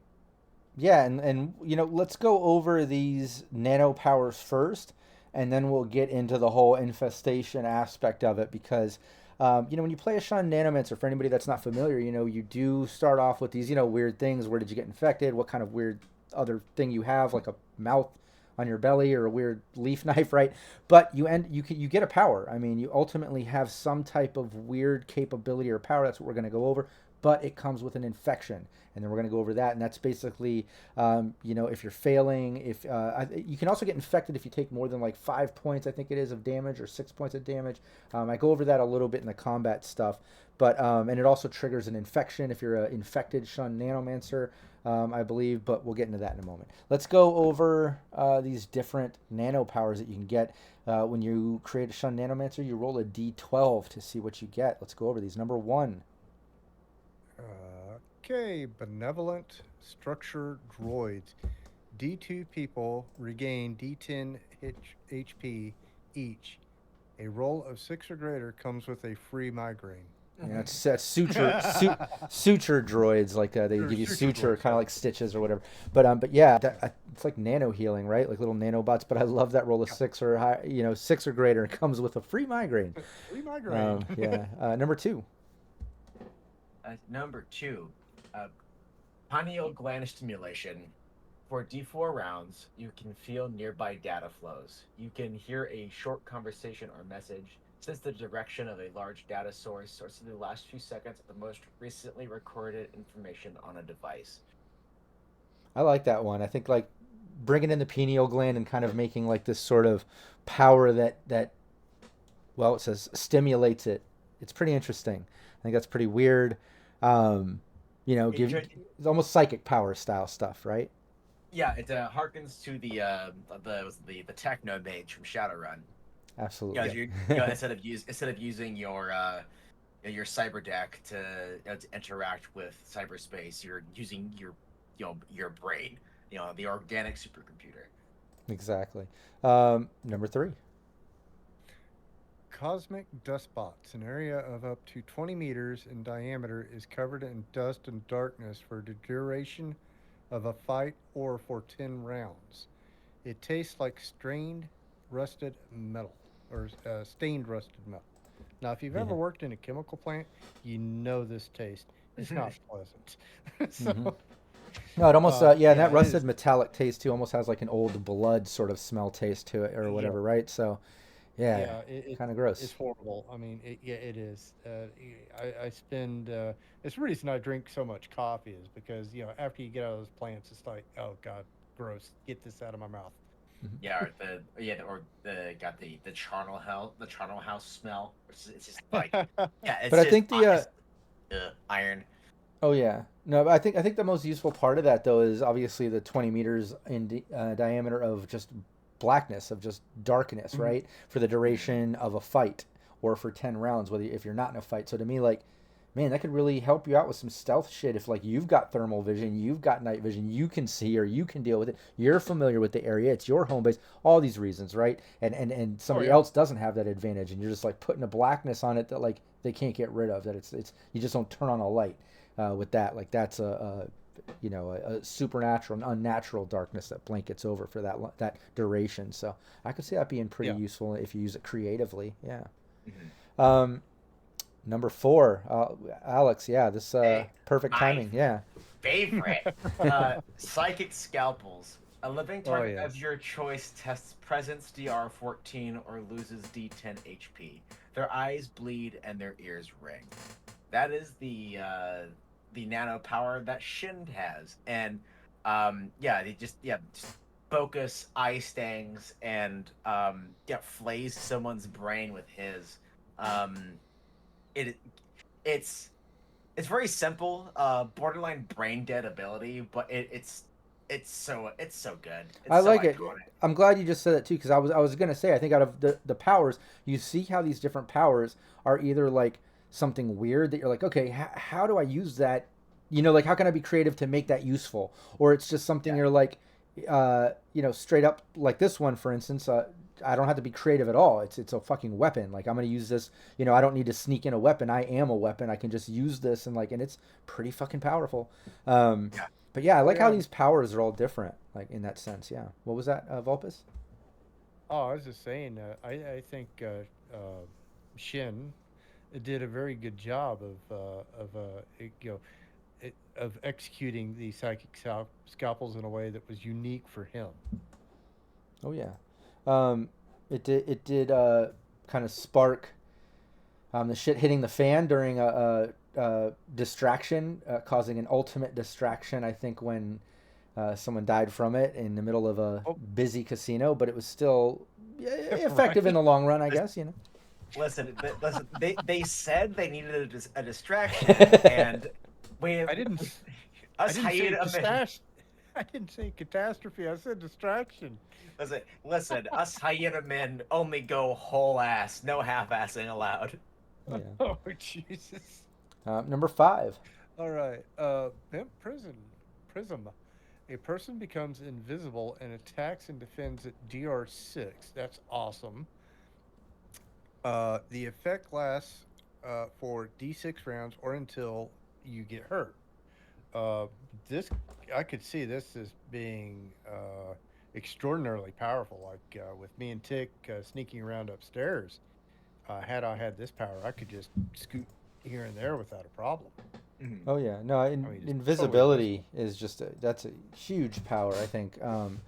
yeah, and let's go over these nano powers first, and then we'll get into the whole infestation aspect of it because. When you play a Shunned Nanomancer, for anybody that's not familiar, you do start off with these, weird things. Where did you get infected? What kind of weird other thing you have, like a mouth on your belly or a weird leaf knife, right? But you get a power. I mean, you ultimately have some type of weird capability or power. That's what we're going to go over. But it comes with an infection, and then we're going to go over that. And that's basically, if you're failing, if you can also get infected if you take more than like 5 points, I think it is, of damage, or 6 points of damage. I go over that a little bit in the combat stuff, but and it also triggers an infection if you're an infected Shunned Nanomancer, I believe. But we'll get into that in a moment. Let's go over these different nano powers that you can get. When you create a Shunned Nanomancer, you roll a d12 to see what you get. Let's go over these. Number 1. Okay, benevolent structure droids. D2 people regain D10 HP each. A roll of 6 or greater comes with a free migraine. Yeah, that's suture droids. Like they Or give you suture suture, droids, kind of yeah. like stitches or whatever. But yeah, it's like nano healing, right? Like little nanobots. But I love that roll of 6 or high, 6 or greater. It comes with a free migraine. Free migraine. Yeah. Number 2. Number 2, pineal gland stimulation. For D4 rounds, you can feel nearby data flows. You can hear a short conversation or message, sense the direction of a large data source, or see the last few seconds of the most recently recorded information on a device. I like that one. I think like bringing in the pineal gland and kind of making like this sort of power that well, it says stimulates it. It's pretty interesting. I think that's pretty weird. It's almost psychic power style stuff, right? Yeah, it harkens to the techno mage from Shadowrun. Absolutely. Instead of using your cyber deck to interact with cyberspace, you're using your brain, the organic supercomputer. Exactly. Number 3. Cosmic dust spots. An area of up to 20 meters in diameter is covered in dust and darkness for the duration of a fight or for 10 rounds. It tastes like rusted metal or stained rusted metal. Now, if you've ever Yeah. worked in a chemical plant, you know this taste. It's not pleasant. hmm So, No, it almost and that it rusted is. metallic taste too almost has like an old blood sort of smell taste to it or Yeah, whatever, right? So, yeah, yeah, kind of it's gross. horrible. I mean, yeah, it is. I spend. It's the reason I drink so much coffee is because after you get out of those plants, it's like, oh God, gross. Get this out of my mouth. Mhm. Yeah, or the got the charnel house smell, which is it's just like yeah, But I think it's iron. oh yeah, no, but I think the most useful part of that though is obviously the 20 meters in diameter of just blackness, of just darkness, Mhm. right? For the duration of a fight or for 10 rounds, whether if you're not in a fight. So to me, like man, that could really help you out with some stealth shit. If like you've got thermal vision, you've got night vision, you can see or you can deal with it. You're familiar with the area. It's your home base. All these reasons, right? And Oh somebody yeah. else doesn't have that advantage, and you're just like putting a blackness on it that like they can't get rid of. That it's you just don't turn on a light with that. Like that's a supernatural, unnatural darkness that blankets over for that duration. So I could see that being pretty Yeah. useful if you use it creatively. Yeah. Mhm. Um, Number four, Alex. Yeah, this Hey, perfect my timing. Yeah. favorite. Psychic Scalpels. A living Oh target of yes. your choice tests presence DR 14 or loses D10 HP. Their eyes bleed and their ears ring. That is the nano power that Shunned has, and yeah, just focus eye stangs and flays someone's brain with his. Um, it it's it's very simple, borderline brain dead ability, but it's so good. It's I so like it. iconic. I'm glad you just said that too, because I was gonna say I think out of the powers, you see how these different powers are either like something weird that you're like, okay, how do I use that? Like how can I be creative to make that useful? Or it's just something Yeah. you're like, straight up like this one, for instance. I don't have to be creative at all. It's a fucking weapon. Like I'm gonna use this. I don't need to sneak in a weapon. I am a weapon. I can just use this and it's pretty fucking powerful. Um, Yeah. but yeah, I Oh like how yeah. these powers are all different, like in that sense. Yeah. What was that, Vulpus? Oh, I was just saying. I think Shin did a very good job of executing the psychic scalpels in a way that was unique for him. Oh yeah. Um, it did kind of spark the shit hitting the fan during a distraction, causing an ultimate distraction. I think when someone died from it in the middle of a Oh, busy casino, but it was still effective in right. the long run, I Lis- guess. Listen. They said they needed a distraction, and we I didn't. I us didn't say hyena men. I didn't say catastrophe. I said distraction. Listen, us hyena men only go whole ass, no half assing allowed. Yeah. Oh Jesus! Number five. All right. Pimp Prism. A person becomes invisible and attacks and defends at DR 6. That's awesome. The effect lasts for D6 rounds or until you get hurt. Uh, this I could see this as being extraordinarily powerful. Like with me and Tick sneaking around upstairs. Had I had this power, I could just scoot here and there without a problem. Mhm. Oh yeah, no, I mean, just totally invisibility invisible. is that's a huge power. I think. Some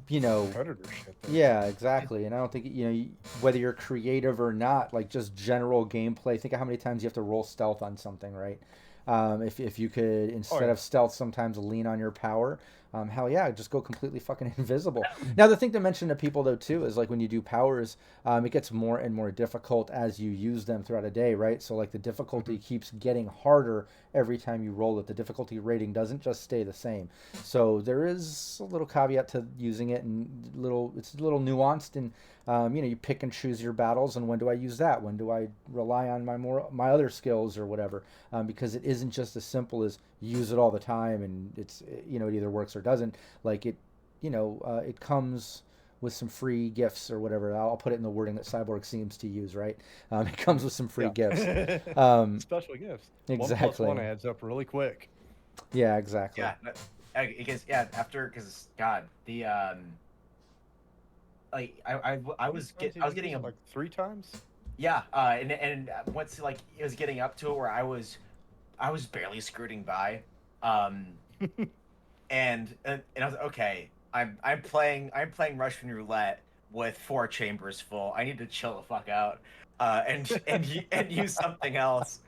You know, predator shit there. yeah, exactly. And I don't think whether you're creative or not, like just general gameplay. Think of how many times you have to roll stealth on something, right? If you could Oh instead yeah. of stealth sometimes lean on your power, hell yeah, just go completely fucking invisible. Now the thing to mention to people though too is like when you do powers, it gets more and more difficult as you use them throughout a day, right? So like the Mhm. difficulty keeps getting harder every time you roll it. The difficulty rating doesn't just stay the same. So there is a little caveat to using it, and it's a little nuanced, and you pick and choose your battles, and when do I use that? When do I rely on my other skills or whatever? Because it isn't just as simple as use it all the time, and it either works or doesn't. Like it comes with some free gifts or whatever. I'll put it in the wording that Cyborg seems to use, right? It comes with some free gifts. Yeah. Um, Special gifts. 1 + 1 exactly. adds up really quick. Yeah, exactly. Yeah, because after because God like How many times I did was you use getting it? a Like 3 times? yeah and once like it was getting up to it where I was barely skirting by, um and I was like, okay, I'm playing Russian roulette with 4 chambers full. I need to chill the fuck out, and use something else.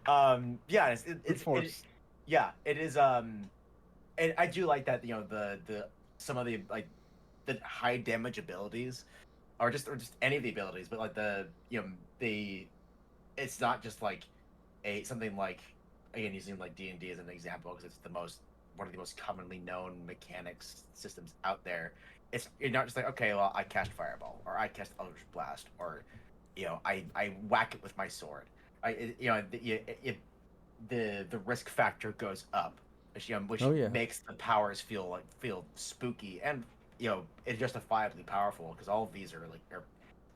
Yeah, Brute force. yeah, it is. And I do like that. The some of the like the high damage abilities, or just any of the abilities, but like the it's not just like a something like, again, using like D&D as an example because it's the most one of the most commonly known mechanics systems out there. You're not just like, okay, well, I cast fireball or I cast eldritch blast or I whack it with my sword. The risk factor goes up, which Oh yeah. makes the powers feel spooky, and it's justifiably powerful because all of these are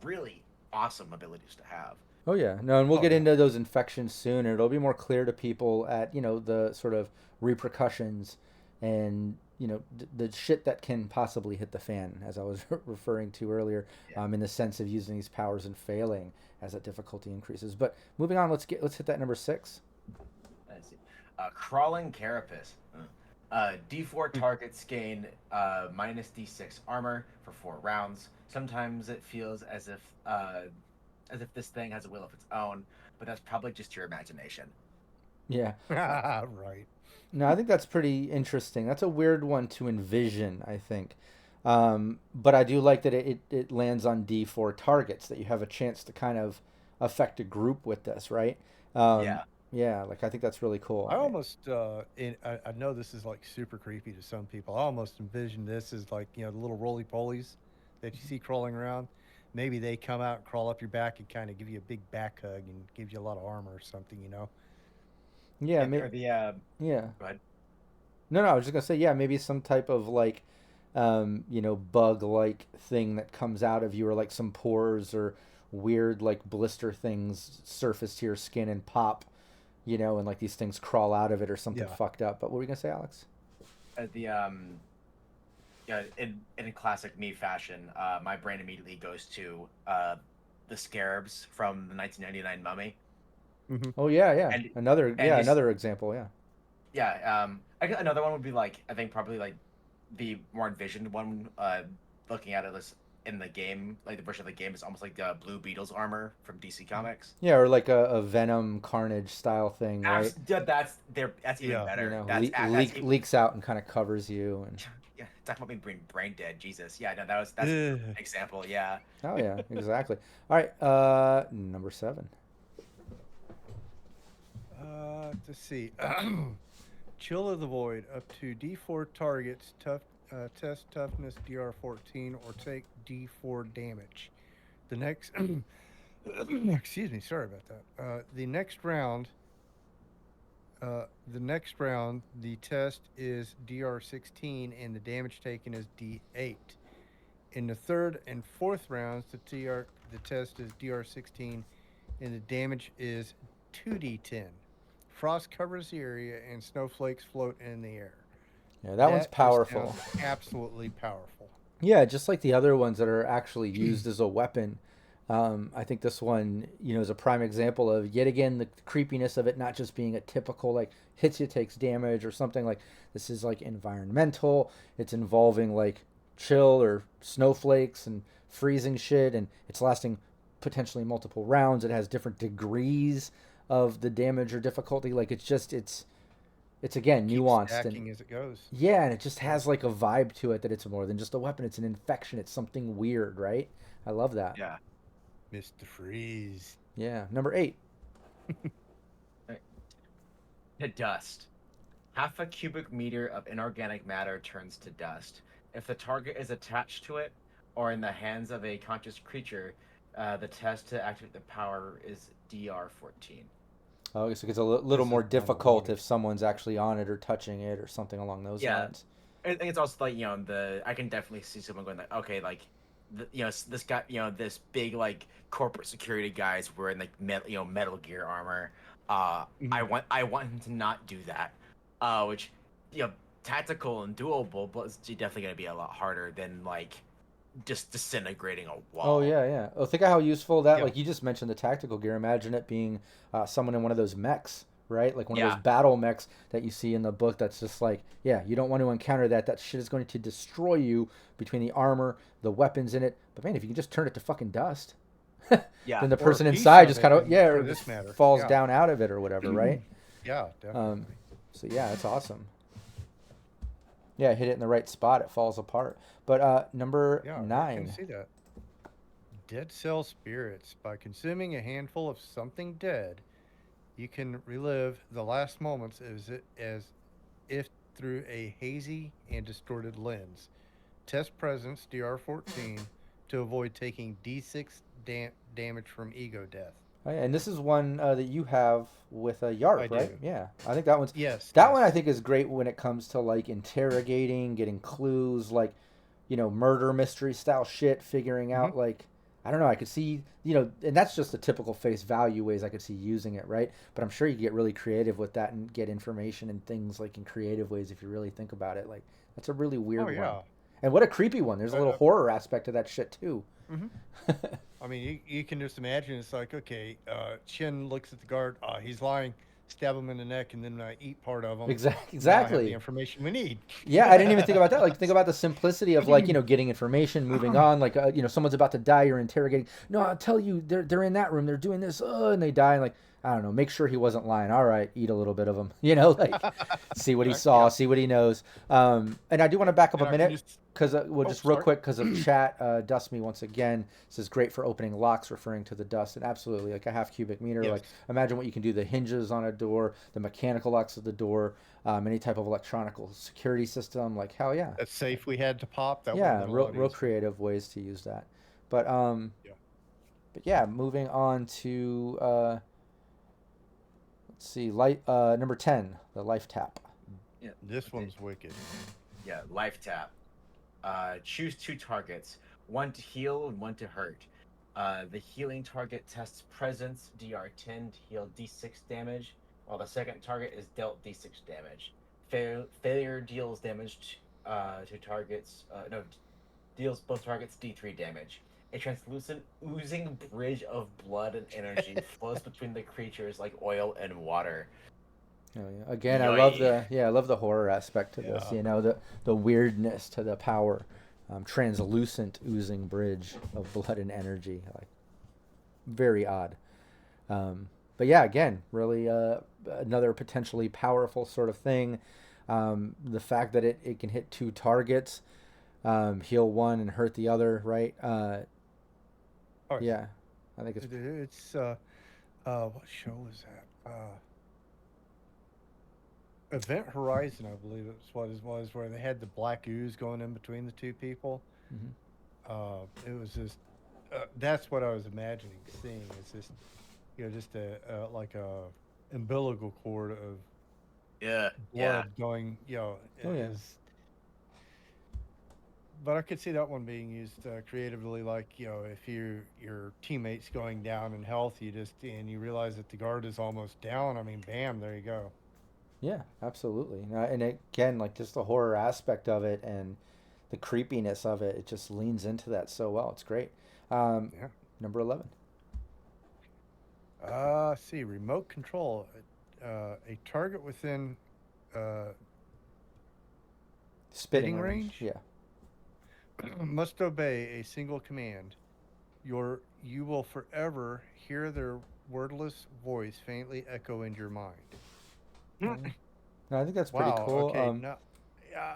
really awesome abilities to have. Oh yeah, no, and we'll Oh get yeah. into those infections soon, and it'll be more clear to people at the sort of repercussions and the shit that can possibly hit the fan, as I was referring to earlier, Yeah. in the sense of using these powers and failing as that difficulty increases. But moving on, let's hit that number 6. Let's see. Crawling Carapace. D4 targets gain minus D6 armor for 4 rounds. Sometimes it feels as if this thing has a will of its own, but that's probably just your imagination. Yeah. Right. No, I think that's pretty interesting. That's a weird one to envision, I think. But I do like that it lands on D4 targets, that you have a chance to kind of affect a group with this, right? Um, Yeah. yeah, like I think that's really cool. I almost, I know this is like super creepy to some people. I almost envision this as like, the little roly polies that you see crawling around. Maybe they come out and crawl up your back and kind of give you a big back hug and give you a lot of armor or something. Yeah, Or the yeah. Go ahead. No, no, I was just gonna say, yeah, maybe some type of like, bug-like thing that comes out of you, or like some pores or weird like blister things surface to your skin and pop, and like these things crawl out of it or something Yeah. fucked up. But what were you gonna say, Alex? The Yeah, in classic me fashion, my brain immediately goes to the scarabs from the 1999 Mummy, Hmm. Oh yeah, yeah. and Another you another example, yeah. yeah. I guess another one would be like, I think probably like the more envisioned one. Looking at it as in the game, like the version of the game is almost like Blue Beetle's armor from DC Comics. Yeah, or like a Venom Carnage style thing, right? That's even Yeah. better. Leak leaks out and kind of covers you and Yeah. Talking about being brain dead. Jesus. Yeah. No, that's a perfect example. Yeah. oh yeah, exactly. All right, number 7. Let's see. Chill of the Void, up to D4 targets, test toughness DR 14, or take D4 damage. The next, excuse me, sorry about that. The next round, the test is DR 16, and the damage taken is D8. In the third and fourth rounds, the test is DR 16, and the damage is 2d10. Frost covers the area, and snowflakes float in the air. Yeah, that one's That just sounds powerful. absolutely powerful. Yeah, just like the other ones that are actually used as a weapon. I think this one, is a prime example of yet again the creepiness of it not just being a typical like hits you takes damage or something like this is like environmental. It's involving like chill or snowflakes and freezing shit, and it's lasting potentially multiple rounds. It has different degrees of the damage or difficulty. Like it's again Keeps nuanced and stacking as it goes. yeah, and it just Yeah. has like a vibe to it that it's more than just a weapon. It's an infection. It's something weird, right? I love that. Yeah. Mr. Freeze. Yeah, number 8. Right. To dust. Half a cubic meter of inorganic matter turns to dust. If the target is attached to it or in the hands of a conscious creature, the test to activate the power is DR 14. Oh, I guess it gets a little This is more kind of difficult weird. if someone's actually on it or touching it or something along those Yeah, lines. I think it's also like I can definitely see someone going like, okay, like this guy, this big like corporate security guys wearing like Metal Gear armor. Mhm. I want him to not do that. Which tactical and doable, but it's definitely gonna be a lot harder than like just disintegrating a Oh wall. yeah, yeah. Oh, think of how useful that. Yeah. Like you just mentioned the tactical gear. Imagine it being someone in one of those mechs, right? Like one of those Yeah, battle mechs that you see in the book. That's just like, yeah, you don't want to encounter that. That shit is going to destroy you between the armor, the weapons in it. But man, if you can just turn it to fucking dust, yeah, then the Or a person piece inside of just it, kind of and yeah, for or just this matter. falls Yeah. down out of it or whatever, right? Yeah, Um, definitely. so yeah, it's awesome. Yeah, hit it in the right spot, it falls apart. But number Yeah, I can 9. see that. Dead cell spirits. By consuming a handful of something dead, you can relive the last moments as if through a hazy and distorted lens. Test presence DR 14 to avoid taking D6 damage from ego death. Oh, yeah, and this is one that you have with a I Yarp, right? do. Yeah, I think that one's Yes, that one I yes. think is great when it comes to like interrogating, getting clues, like murder mystery style shit, figuring Hmm. out like I don't know. I could see and that's just the typical face value ways I could see using it, right? But I'm sure you get really creative with that and get information and things like in creative ways if you really think about it. Like that's a really Oh weird one, yeah. and what a creepy one. There's a little Uh, horror aspect to that shit too. hmm. I mean, you can just imagine it's like, okay, Chin looks at the guard. He's lying. Stab him in the neck, and then I eat part of him. Now I have the Exactly. information we need. Yeah, I didn't even think about that. Like, think about the simplicity of like getting information, moving on. Like, someone's about to die, you're interrogating. No, I'll tell you, they're in that room, they're doing this, and they die. And like, I don't know, make sure he wasn't lying. All right, eat a little bit of them. Like, see what he saw, Yeah, see what he knows. And I do want to back up a and I can minute just. because well, Oh, just real sorry. quick because of chat. Dust me once again says great for opening locks, referring to the dust, and absolutely like a half cubic meter. Yes, Like, imagine what you can do: the hinges on a door, the mechanical locks of the door, any type of electronic security system. Like, hell yeah, that safe we had to pop. That would have yeah, been a real lot real easier. creative ways to use that. But Yeah, but yeah, moving on to let's see, light number 10, the life tap. Yeah. this Okay. one's wicked. Yeah. Life tap. Choose two targets, one to heal and one to hurt. The healing target tests presence DR10 to heal D6 damage, while the second target is dealt D6 damage. Failure deals damage to targets. No, deals both targets D3 damage. A translucent, oozing bridge of blood and energy flows between the creatures like oil and water. Oh, yeah. Again, Yoy. I love the horror aspect to this. Yeah. The weirdness to the power, translucent oozing bridge of blood and energy, like very odd. But yeah, again, really another potentially powerful sort of thing. The fact that it can hit two targets, heal one and hurt the other, right? Oh yeah. Yeah, I think it's It's what show is that? Event Horizon, I believe it's what it was, where they had the black ooze going in between the two people. mhm. It was just that's what I was imagining seeing. It's just just a like a umbilical cord of Yeah, yeah. blood going. Oh yeah, Is but I could see that one being used creatively. Like if your teammates going down in health, you realize that the guard is almost down. I mean, bam, there you go. yeah, absolutely. And again, like just the horror aspect of it and the creepiness of it, it just leans into that so well. It's great. Um, Yeah. Number 11, See, remote control. A target within uh, spitting spitting range. range Yeah, must obey a single command. You will forever hear their wordless voice faintly echo in your mind. yeah. No, I think that's pretty Wow. cool. Okay. No. Yeah.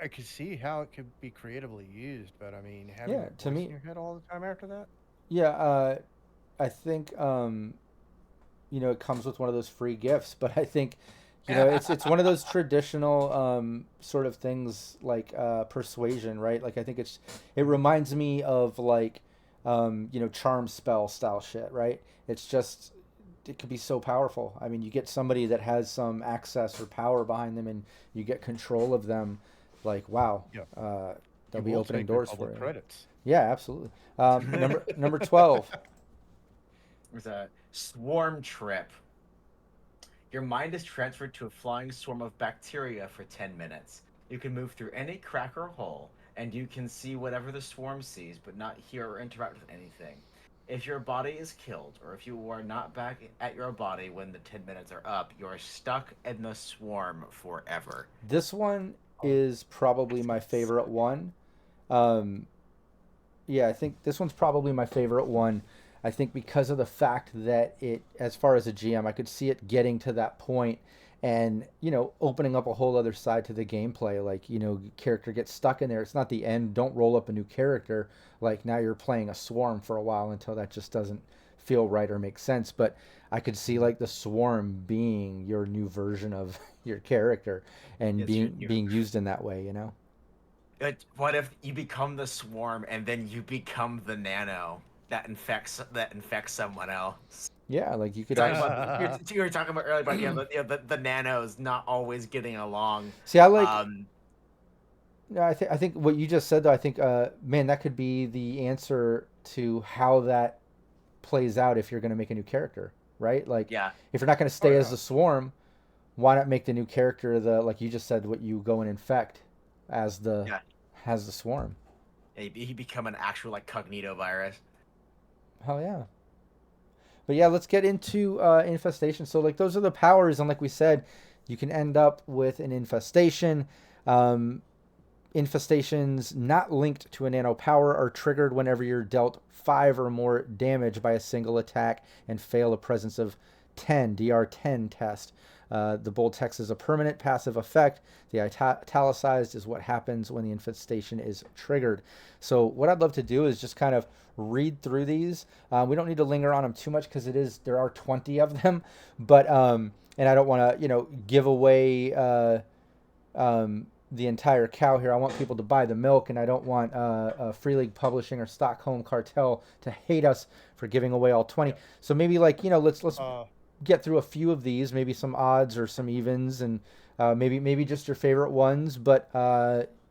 I could see how it could be creatively used, but I mean, having Yeah, that to voice in me, your head all the time after that. yeah, I think it comes with one of those free gifts, but I think it's one of those traditional sort of things like persuasion, right? Like I think it reminds me of like charm spell style shit, right? It's just it could be so powerful. I mean, you get somebody that has some access or power behind them, and you get control of them. Like wow, Yeah. they'll You be will opening take your doors for public you. credits. Yeah, absolutely. Number 12. There's a swarm trip. Your mind is transferred to a flying swarm of bacteria for 10 minutes. You can move through any crack or hole, and you can see whatever the swarm sees, but not hear or interact with anything. If your body is killed, or if you are not back at your body when the 10 minutes are up, you are stuck in the swarm forever. This one Oh, is probably that's my gonna favorite suck. one. Um, yeah, I think this one's probably my favorite one. I think because of the fact that as far as a GM, I could see it getting to that point and, opening up a whole other side to the gameplay. Like, character gets stuck in there. It's not the end. Don't roll up a new character. Like, now you're playing a swarm for a while until that just doesn't feel right or make sense. But I could see, Mhm. like, the swarm being your new version of your character and It's your being used in that way. What if you become the swarm and then you become the nano? that infects someone else. Yeah, like you could Talking actually about you were talking about earlier about the nanos not always getting along. see. I like. Um, No, I think what you just said though. I think, man, that could be the answer to how that plays out if you're going to make a new character, right? Like, yeah, if you're not going to Oh stay as yeah. the swarm, why not make the new character the like you just said, what you go and infect as the yeah. has the swarm? He become an actual like cognito virus. Hell yeah. But yeah, let's get into infestation. So like those are the powers, and like we said, you can end up with an infestation. Um, Infestations not linked to a nano power are triggered whenever you're dealt 5 or more damage by a single attack and fail a presence of 10 DR10 test. The bold text is a permanent passive effect. The italicized is what happens when the infestation is triggered. So what I'd love to do is just kind of read through these. We don't need to linger on them too much because there are 20 of them, but and I don't want to give away the entire cow here. I want people to buy the milk, and I don't want Free League Publishing or Stockholm Cartel to hate us for giving away all 20. Yeah. So maybe like let's Uh, get through a few of these, maybe some odds or some evens, and maybe just your favorite ones. But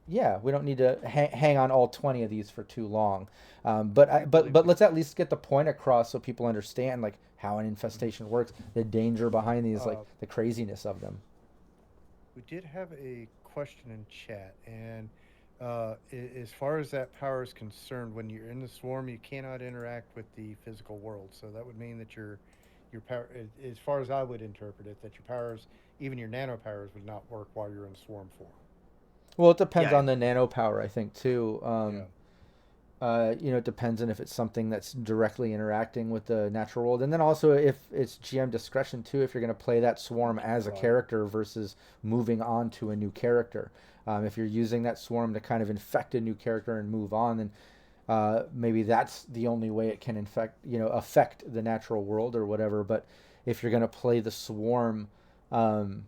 yeah, we don't need to hang on all 20 of these for too long. But we believe but we let's at least get the point across so people understand like how an infestation works, the danger behind these, like uh, the craziness of them. we did have a question in chat, and as far as that power is concerned, when you're in the swarm, you cannot interact with the physical world. So that would mean that your power, as far as I would interpret it, that your powers, even your nano powers, would not work while you're in swarm form. Well, it depends Yeah, on the nano power, I think, too. Yeah. It depends on if it's something that's directly interacting with the natural world, and then also if it's GM discretion too. If you're going to play that swarm as a Right. character versus moving on to a new character, if you're using that swarm to kind of infect a new character and move on, then maybe that's the only way it can affect the natural world or whatever. But if you're going to play the swarm, um,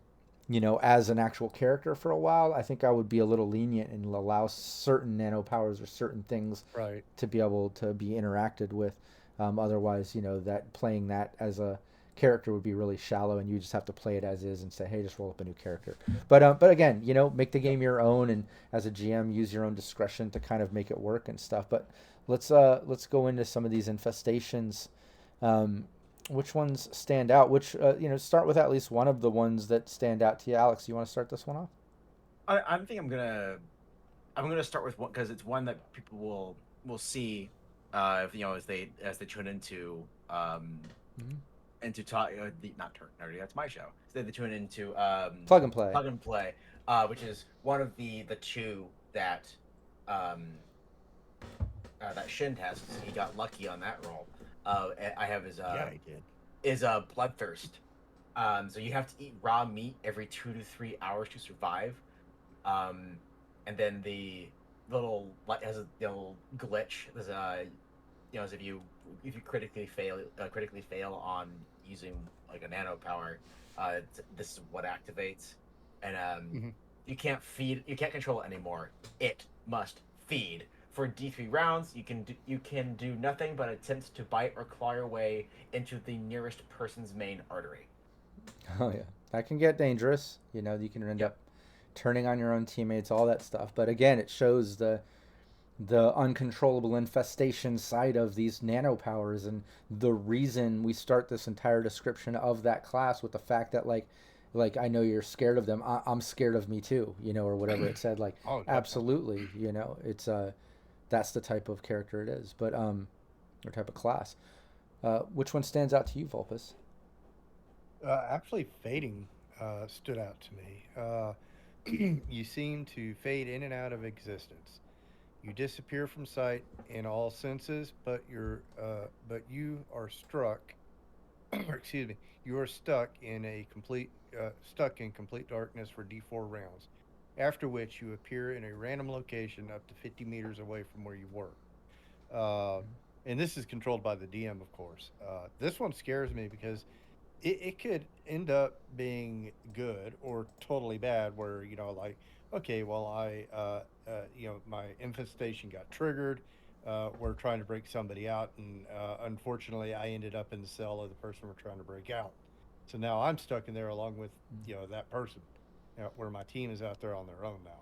as an actual character for a while, I think I would be a little lenient and allow certain nano powers or certain things Right. to be able to be interacted with. Otherwise, that playing that as a character would be really shallow, and you just have to play it as is and say, "Hey, just roll up a new character." But again, make the Yep. game your own, and as a GM, use your own discretion to kind of make it work and stuff. But let's go into some of these infestations. Um, which ones stand out? Which start with at least one of the ones that stand out to you, Alex. You want to start this one off? I think I'm gonna start with one because it's one that people will see, if, as they tune Mhm. into talk not turn nerdy. That's my show. So they tune into Plug and play. plug and play, which is one of the two that um that Shin has. He got lucky on that roll. I have his Yeah, I did. bloodthirst. So you have to eat raw meat every 2 to 3 hours to survive. Um, and then the little like has a little glitch. There's as if you critically fail on using like a nano power, this is what activates, and Hmm. you can't control it anymore. It must feed. For D3 rounds, you can do nothing but attempt to bite or claw your way into the nearest person's main artery. Oh yeah, that can get dangerous. You can end Yep. up turning on your own teammates, all that stuff. But again, it shows the uncontrollable infestation side of these nano powers, and the reason we start this entire description of that class with the fact that like I know you're scared of them. I'm scared of me too, or whatever it said. Like Oh, definitely. absolutely, it's that's the type of character it is. But or type of class. Which one stands out to you, Vulpus? Actually, fading stood out to me. You seem to fade in and out of existence. You disappear from sight in all senses, but you are struck. Or excuse me, you are stuck in complete darkness for D4 rounds. After which you appear in a random location up to 50 meters away from where you were. Uh, and this is controlled by the DM, of course. This one scares me because it could end up being good or totally bad where like okay, well, my infestation got triggered, were trying to break somebody out, and unfortunately, I ended up in the cell of the person we're trying to break out. So now I'm stuck in there along with that person, where my team is out there on their own now.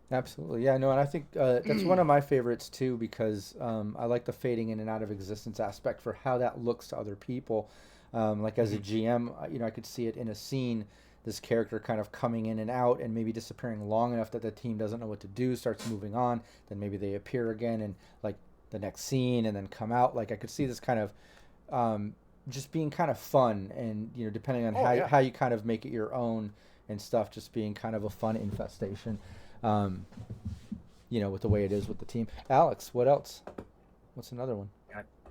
Absolutely, yeah, no, and I think that's one of my favorites too because I like the fading in and out of existence aspect for how that looks to other people. Like as a Mhm. GM, I could see it in a scene, this character kind of coming in and out and maybe disappearing long enough that the team doesn't know what to do, starts moving on, then maybe they appear again and like the next scene and then come out. Like I could see this kind of um, just being kind of fun and depending on Oh yeah. how you kind of make it your own and stuff, just being kind of a fun infestation. Um, with the way it is with the team. Alex, what else? What's another one?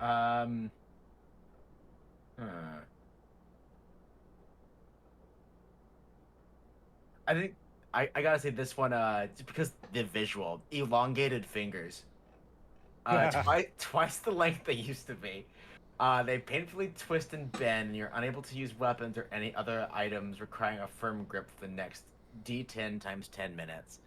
Um, uh, I think I gotta say this one, just because the visual, elongated fingers. Twice the length they used to be. They painfully twist and bend, and you're unable to use weapons or any other items, requiring a firm grip for the next D10 times 10 minutes.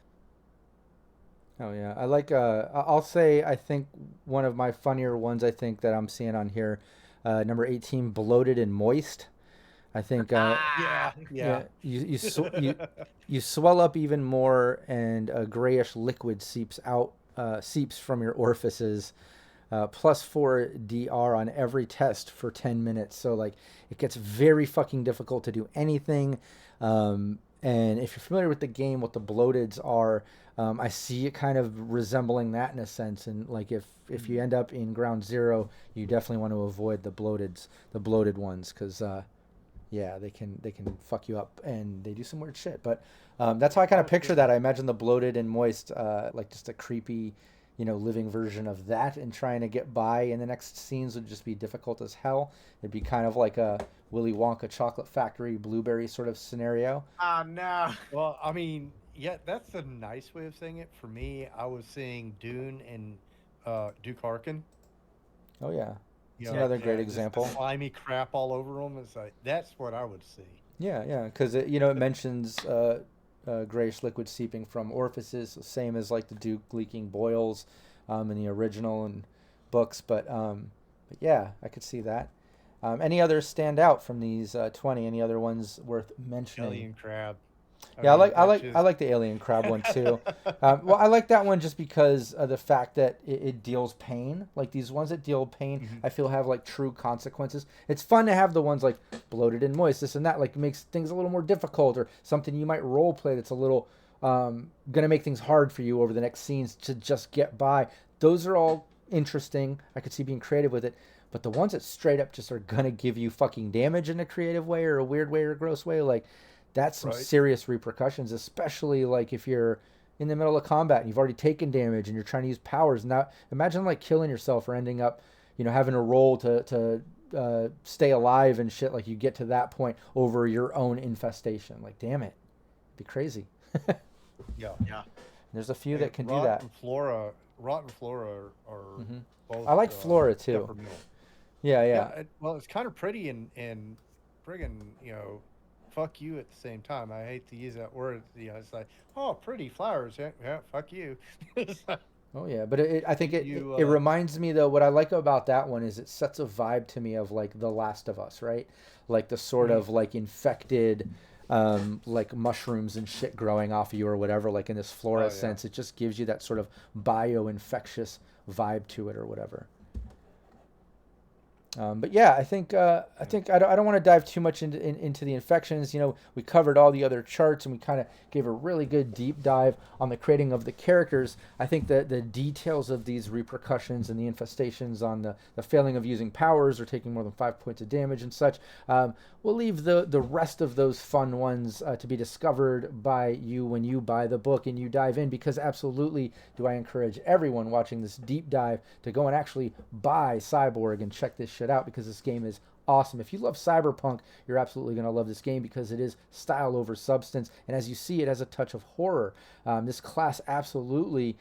Oh yeah, I like. I'll say I think one of my funnier ones I think that I'm seeing on here, number 18, bloated and moist. I think Yeah, Ah! yeah. yeah, you swell up even more, and a grayish liquid seeps from your orifices. +4 DR on every test for 10 minutes. So like it gets very fucking difficult to do anything. And if you're familiar with the game, what the bloateds are, I see it kind of resembling that in a sense. And like if you Mhm. end up in ground zero, you definitely want to avoid the bloated ones, because yeah, they can fuck you up and they do some weird shit. But that's how I kind of Oh, picture sure. that. I imagine the bloated and moist, like just a creepy, living version of that, and trying to get by in the next scenes would just be difficult as hell. It'd be kind of like a Willy Wonka chocolate factory blueberry sort of scenario. Oh no! Well, I mean, yeah, that's a nice way of saying it. For me, I was seeing Dune and Duke Harkin. Oh yeah, it's Yeah, another great just the example. slimy crap all over them. It's like that's what I would see. Yeah, yeah, because it mentions grayish liquid seeping from orifices, same as like the Duke leaking boils in the original and books. But yeah, I could see that. Any others stand out from these 20? Any other ones worth mentioning? Alien crab. I Yeah, I mean, like I that's like I just. like the alien crab one too. Well, I like that one just because of the fact that it deals pain. Like these ones that deal pain, Mhm. I feel have like true consequences. It's fun to have the ones like bloated and moist, this and that. Like makes things a little more difficult, or something you might role play that's a little gonna make things hard for you over the next scenes to just get by. Those are all interesting. I could see being creative with it. But the ones that straight up just are gonna give you fucking damage in a creative way or a weird way or a gross way, like that's some Right. serious repercussions, especially like if you're in the middle of combat and you've already taken damage and you're trying to use powers. Now, imagine like killing yourself or ending up, having a roll to stay alive and shit. Like you get to that point over your own infestation. Like, damn it, it'd be crazy. Yeah. Yeah. There's a few Hey, that can do that. Rotten Flora are Hmm. both I like Flora too. temperamental. Yeah, Yeah, yeah. well, it's kind of pretty and friggin', fuck you at the same time. I hate to use that word. It's like, oh, pretty flowers. Yeah, yeah, fuck you. It's like, Oh yeah, but I think you it reminds me though. What I like about that one is it sets a vibe to me of like The Last of Us, right? Like the sort mhm. of like infected, like mushrooms and shit growing off of you or whatever. Like in this flora Oh yeah. sense, it just gives you that sort of bio-infectious vibe to it or whatever. But yeah, Yeah. I don't want to dive too much into the infections. We covered all the other charts and we kind of gave a really good deep dive on the creating of the characters. I think that the details of these repercussions and the infestations on the failing of using powers or taking more than 5 points of damage and such. We'll leave the rest of those fun ones to be discovered by you when you buy the book and you dive in, because absolutely do I encourage everyone watching this deep dive to go and actually buy Cyborg and check this shit out, because this game is awesome. If you love Cyberpunk, you're absolutely going to love this game because it is style over substance. And as you see, it has a touch of horror. This class absolutely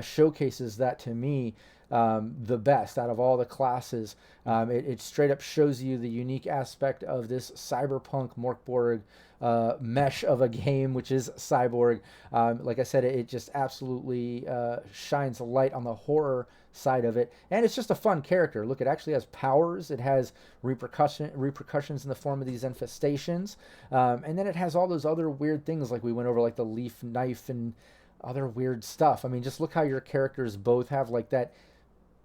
showcases that to me. the best out of all the classes. It straight up shows you the unique aspect of this cyberpunk Morkborg mesh of a game, which is Cyborg. Like I said, it just absolutely shines a light on the horror side of it, and it's just a fun character. Look, it actually has powers. It has repercussions in the form of these infestations, and then it has all those other weird things like we went over, like the leaf knife and other weird stuff. I mean, just look how your characters both have like that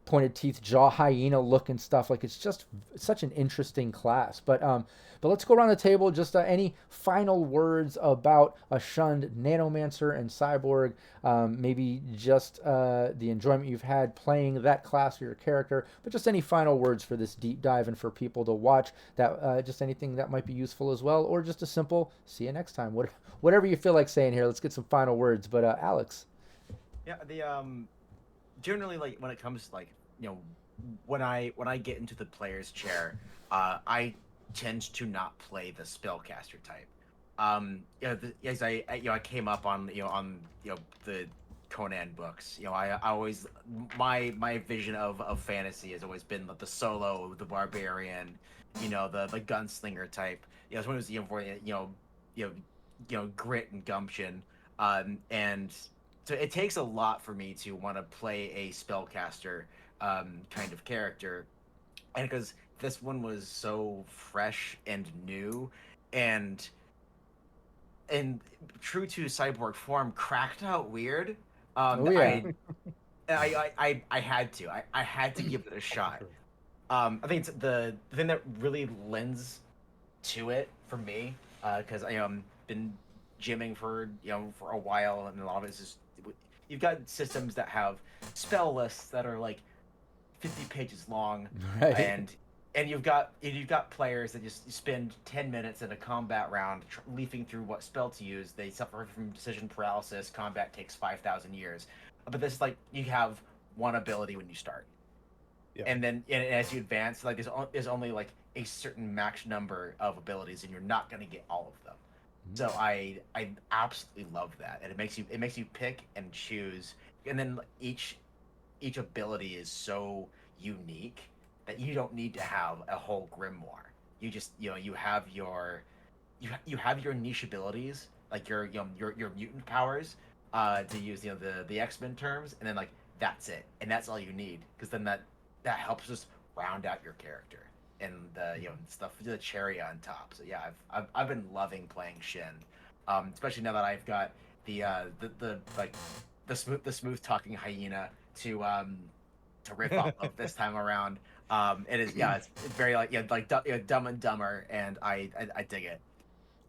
pointed teeth jaw hyena look and stuff. Like, it's just such an interesting class. But let's go around the table. Just any final words about a Shunned Nanomancer and Cyborg. Maybe just the enjoyment you've had playing that class or your character, but just any final words for this deep dive and for people to watch. That just anything that might be useful as well, or just a simple see you next time. Whatever you feel like saying here. Let's get some final words. But Alex. Yeah, the generally, like, when it comes, like, when I get into the player's chair, I tend to not play the spellcaster type. As I came up on the Conan books. I always, my vision of fantasy has always been the solo, the barbarian, the gunslinger type. Someone who's for grit and gumption, and so it takes a lot for me to want to play a spellcaster kind of character, and because this one was so fresh and new, and true to cyborg form, cracked out weird. Oh yeah. I had to. I had to give it a shot. I think it's the thing that really lends to it for me, because been gymming for for a while, and a lot of it's just, you've got systems that have spell lists that are like 50 pages long, Right. and you've got players that just spend 10 minutes in a combat round leafing through what spell to use. They suffer from decision paralysis. Combat takes 5,000 years. But this, like, you have one ability when you start. Yeah. And then as you advance, like, there's only like a certain max number of abilities, and you're not going to get all of them. So I absolutely love that. And it makes you pick and choose. And then each ability is so unique that you don't need to have a whole grimoire. You just you have your niche abilities, like your mutant powers, to use the X-Men terms, and then, like, that's it, and that's all you need, because then that helps just round out your character and the stuff, the cherry on top. So yeah, I've been loving playing Shin, especially now that I've got the smooth talking hyena to riff off of this time around. It is, yeah, it's very like Dumb and Dumber, and I dig it.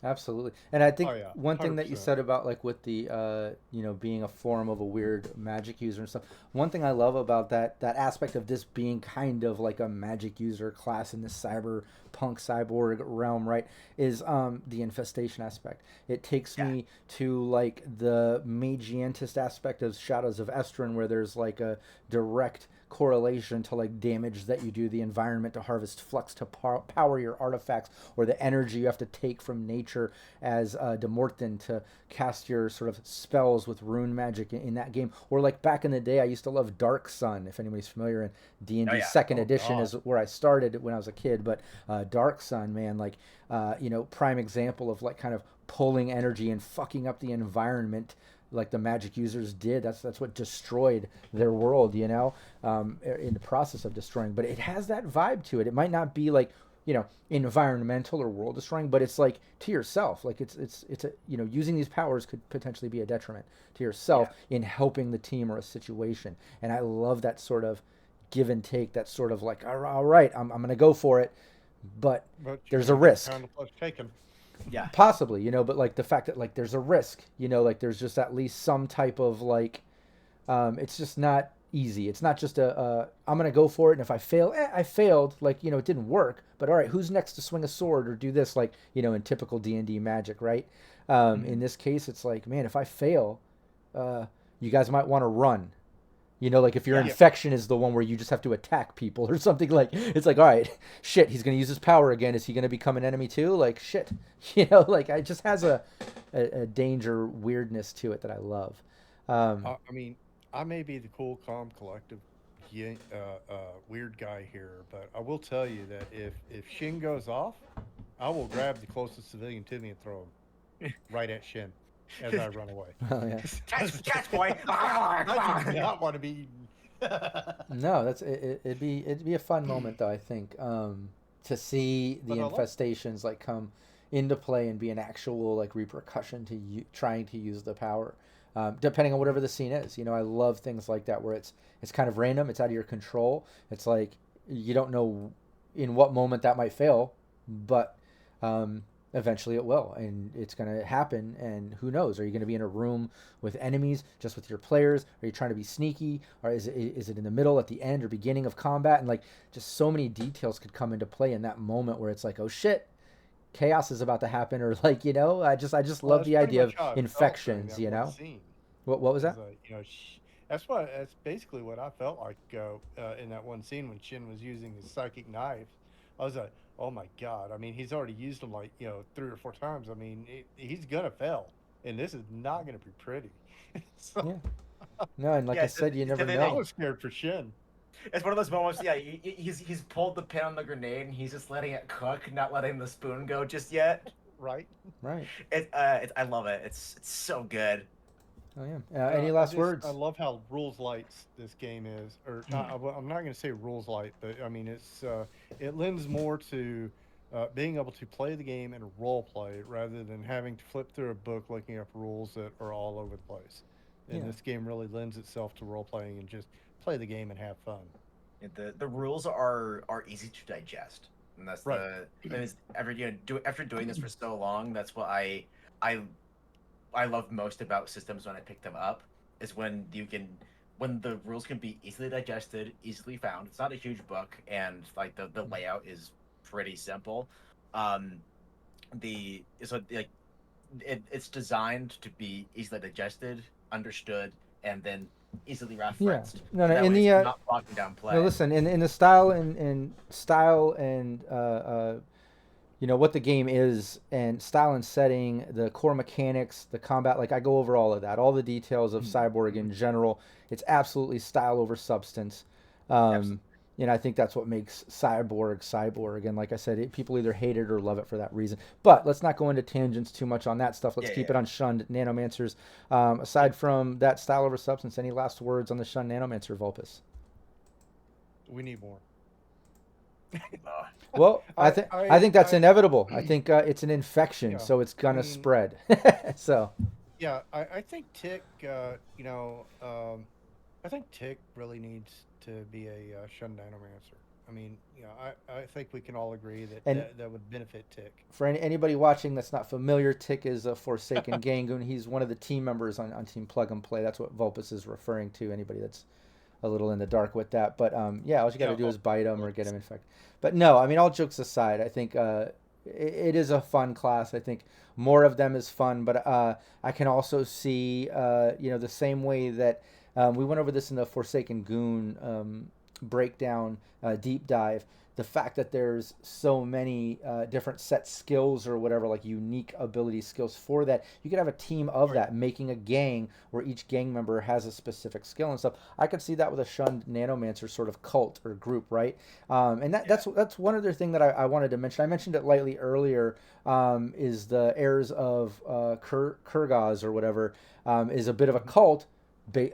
Absolutely. And I think Oh yeah, one thing that you 100%. said about, like, with the being a form of a weird magic user and stuff. One thing I love about that aspect of this being kind of like a magic user class in this cyberpunk cyborg realm, right, is the infestation aspect. It takes Yeah. me to, like, the magiantist aspect of Shadows of Estrin, where there's like a direct correlation to, like, damage that you do the environment to harvest flux to power your artifacts, or the energy you have to take from nature as Demorthin to cast your sort of spells with rune magic in that game. Or, like, back in the day, I used to love Dark Sun, if anybody's familiar, in D&D Oh yeah. second Oh edition God. is where I started when I was a kid. But Dark Sun, man, like, prime example of, like, kind of pulling energy and fucking up the environment like the magic users did. That's what destroyed their world, in the process of destroying. But it has that vibe to it. It might not be like, environmental or world destroying, but it's like to yourself. Like, it's a, using these powers could potentially be a detriment to yourself in helping the team or a situation. And I love that sort of give and take. That sort of like, all right, I'm gonna go for it, but But there's a risk. Kind of plus taken. Yeah. Possibly, but, like, the fact that, like, there's a risk, like, there's just at least some type of, like, it's just not easy. It's not just I'm gonna go for it, and if I fail, I failed. Like, it didn't work, but all right, who's next to swing a sword or do this, like, in typical D&D magic, right? In this case, it's like, man, if I fail, you guys might want to run. Like, if your Yeah. infection is the one where you just have to attack people or something, like, it's like, all right, shit, he's going to use his power again. Is he going to become an enemy too? Like, shit, like, it just has a danger weirdness to it that I love. I mean, I may be the cool, calm, collective weird guy here, but I will tell you that if Shin goes off, I will grab the closest civilian to me and throw him right at Shin as I run away. Oh yeah. Catch, boy. I do not want to be eaten. No, it'd be a fun moment though, I think, to see the But I love infestations like come into play and be an actual like repercussion to you trying to use the power, depending on whatever the scene is. You know, I love things like that where it's kind of random, it's out of your control. It's like you don't know in what moment that might fail, but eventually it will, and it's going to happen. And who knows? Are you going to be in a room with enemies, just with your players? Are you trying to be sneaky, or is it in the middle, at the end, or beginning of combat? And like, just so many details could come into play in that moment where it's like, oh shit, chaos is about to happen, or like, you know, I just Well, love that's the pretty idea of much how I felt during infections. that You one know, scene. what was Is that? that's basically what I felt like in that one scene when Shin was using his psychic knife. I was like, oh my god! I mean, he's already used them like 3 or 4 times. I mean, he's gonna fail, and this is not gonna be pretty. So Yeah. No, and like Yeah, I said, you never I know. was scared for Shin. it's one of those moments. Yeah, he's pulled the pin on the grenade and he's just letting it cook, not letting the spoon go just yet. Right? Right. I love it. It's so good. Oh yeah. Any last I words? love how rules light this game is, or not. I'm not going to say rules light, but I mean it lends more to being able to play the game and role play rather than having to flip through a book looking up rules that are all over the place. And Yeah. this game really lends itself to role playing and just play the game and have fun. The rules are easy to digest, and that's Right. and it's, after doing this for so long, that's what I I love most about systems when I pick them up is when the rules can be easily digested, easily found. It's not a huge book, and like the layout is pretty simple. Um, it's designed to be easily digested, understood, and then easily Yeah. referenced. No, So no. that In way, the it's not bogging down no, play. listen. In the style and style and you know what the game is, and style and setting, the core mechanics, the combat. Like I go over all of that, all the details of Cyborg in general. It's absolutely style over substance. Um, Absolutely. and I think that's what makes Cyborg. And like I said, people either hate it or love it for that reason. But let's not go into tangents too much on that stuff. Let's Yeah, keep yeah. it on Shunned Nanomancers. Aside Yep. from that style over substance, any last words on the Shunned Nanomancer, Vulpus? We need more. Uh, Well, I think that's I inevitable. I think it's an infection, yeah. so it's I gonna mean, spread. So yeah. I think Tick. I think Tick really needs to be a Shunned Nanomancer. I mean, I think we can all agree that and that would benefit Tick. for anybody watching that's not familiar, Tick is a Forsaken Gangoon. He's one of the team members on Team Plug and Play. That's what Vulpus is referring to. Anybody that's a little in the dark with that, but yeah, all you got to Yeah, do oh, is bite them or get please. them infected. But no, I mean, all jokes aside, I think it is a fun class. I think more of them is fun, but I can also see, you know, the same way that we went over this in the Forsaken Goon breakdown deep dive. The fact that there's so many different set skills or whatever, like unique ability skills for that, you could have a team of Oh yeah. that making a gang where each gang member has a specific skill and stuff. I could see that with a Shunned Nanomancer sort of cult or group, right? And yeah. that's one other thing that I wanted to mention. I mentioned it lightly earlier. Is the heirs of Kurgaz or whatever is a bit of a Mhm. cult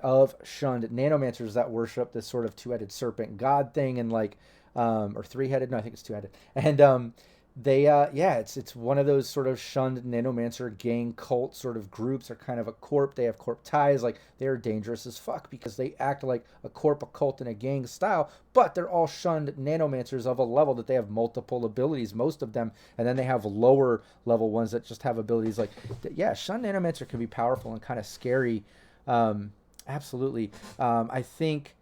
of Shunned Nanomancers that worship this sort of two-headed serpent god thing, and like or three-headed. No, I think it's two-headed. And they yeah, it's one of those sort of Shunned Nanomancer gang cult sort of groups. Are kind of a corp. They have corp ties. Like they're dangerous as fuck because they act like a corp, a cult, in a gang style. But they're all Shunned Nanomancers of a level that they have multiple abilities, most of them, and then they have lower level ones that just have abilities like yeah. Shunned Nanomancer can be powerful and kind of scary. Um, Absolutely. I think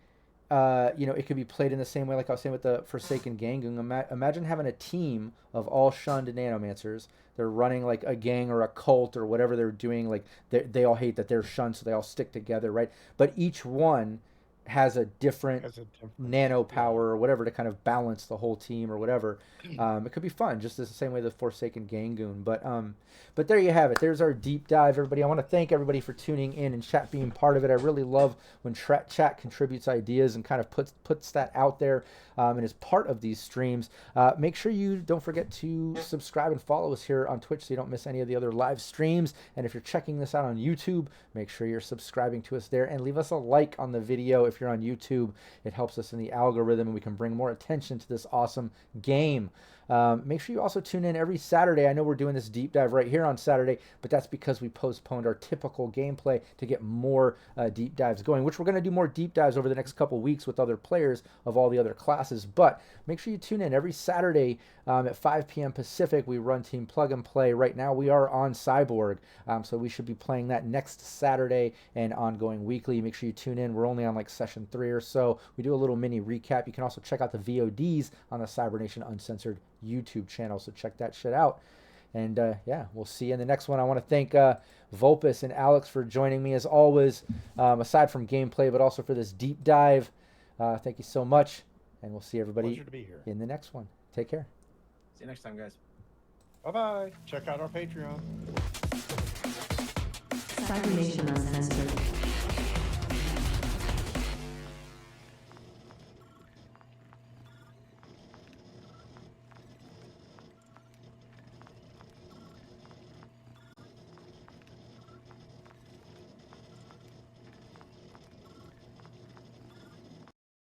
you know, it could be played in the same way, like I was saying with the Forsaken Gangoon. Imagine having a team of all Shunned Nanomancers. They're running like a gang or a cult or whatever they're doing. Like they all hate that they're shunned, so they all stick together, right? But each one has a different Has a difference. nano power or whatever to kind of balance the whole team or whatever. It could be fun, just the same way the Forsaken Gangoon. But there you have it. There's our deep dive, everybody. I want to thank everybody for tuning in and chat being part of it. I really love when chat contributes ideas and kind of puts that out there and is part of these streams. Make sure you don't forget to subscribe and follow us here on Twitch so you don't miss any of the other live streams. And if you're checking this out on YouTube, make sure you're subscribing to us there and leave us a like on the video if you're on YouTube. It helps us in the algorithm and we can bring more attention to this awesome game. Make sure you also tune in every Saturday. I know we're doing this deep dive right here on Saturday, but that's because we postponed our typical gameplay to get more deep dives going, which we're going to do more deep dives over the next couple weeks with other players of all the other classes. But make sure you tune in every Saturday at 5 p.m. Pacific. We run Team Plug and Play. Right now we are on Cyborg, so we should be playing that next Saturday and ongoing weekly. Make sure you tune in. We're only on like session 3 or so. We do a little mini recap. You can also check out the VODs on the Cybernation Uncensored YouTube channel, so check that shit out. And yeah, we'll see you in the next one. I want to thank Vulpus and Alex for joining me as always, aside from gameplay, but also for this deep dive. Thank you so much, and we'll see everybody Pleasure to be here. in the next one. Take care. See you next time, guys. Bye-bye. Check out our Patreon. Cybernation Uncensored.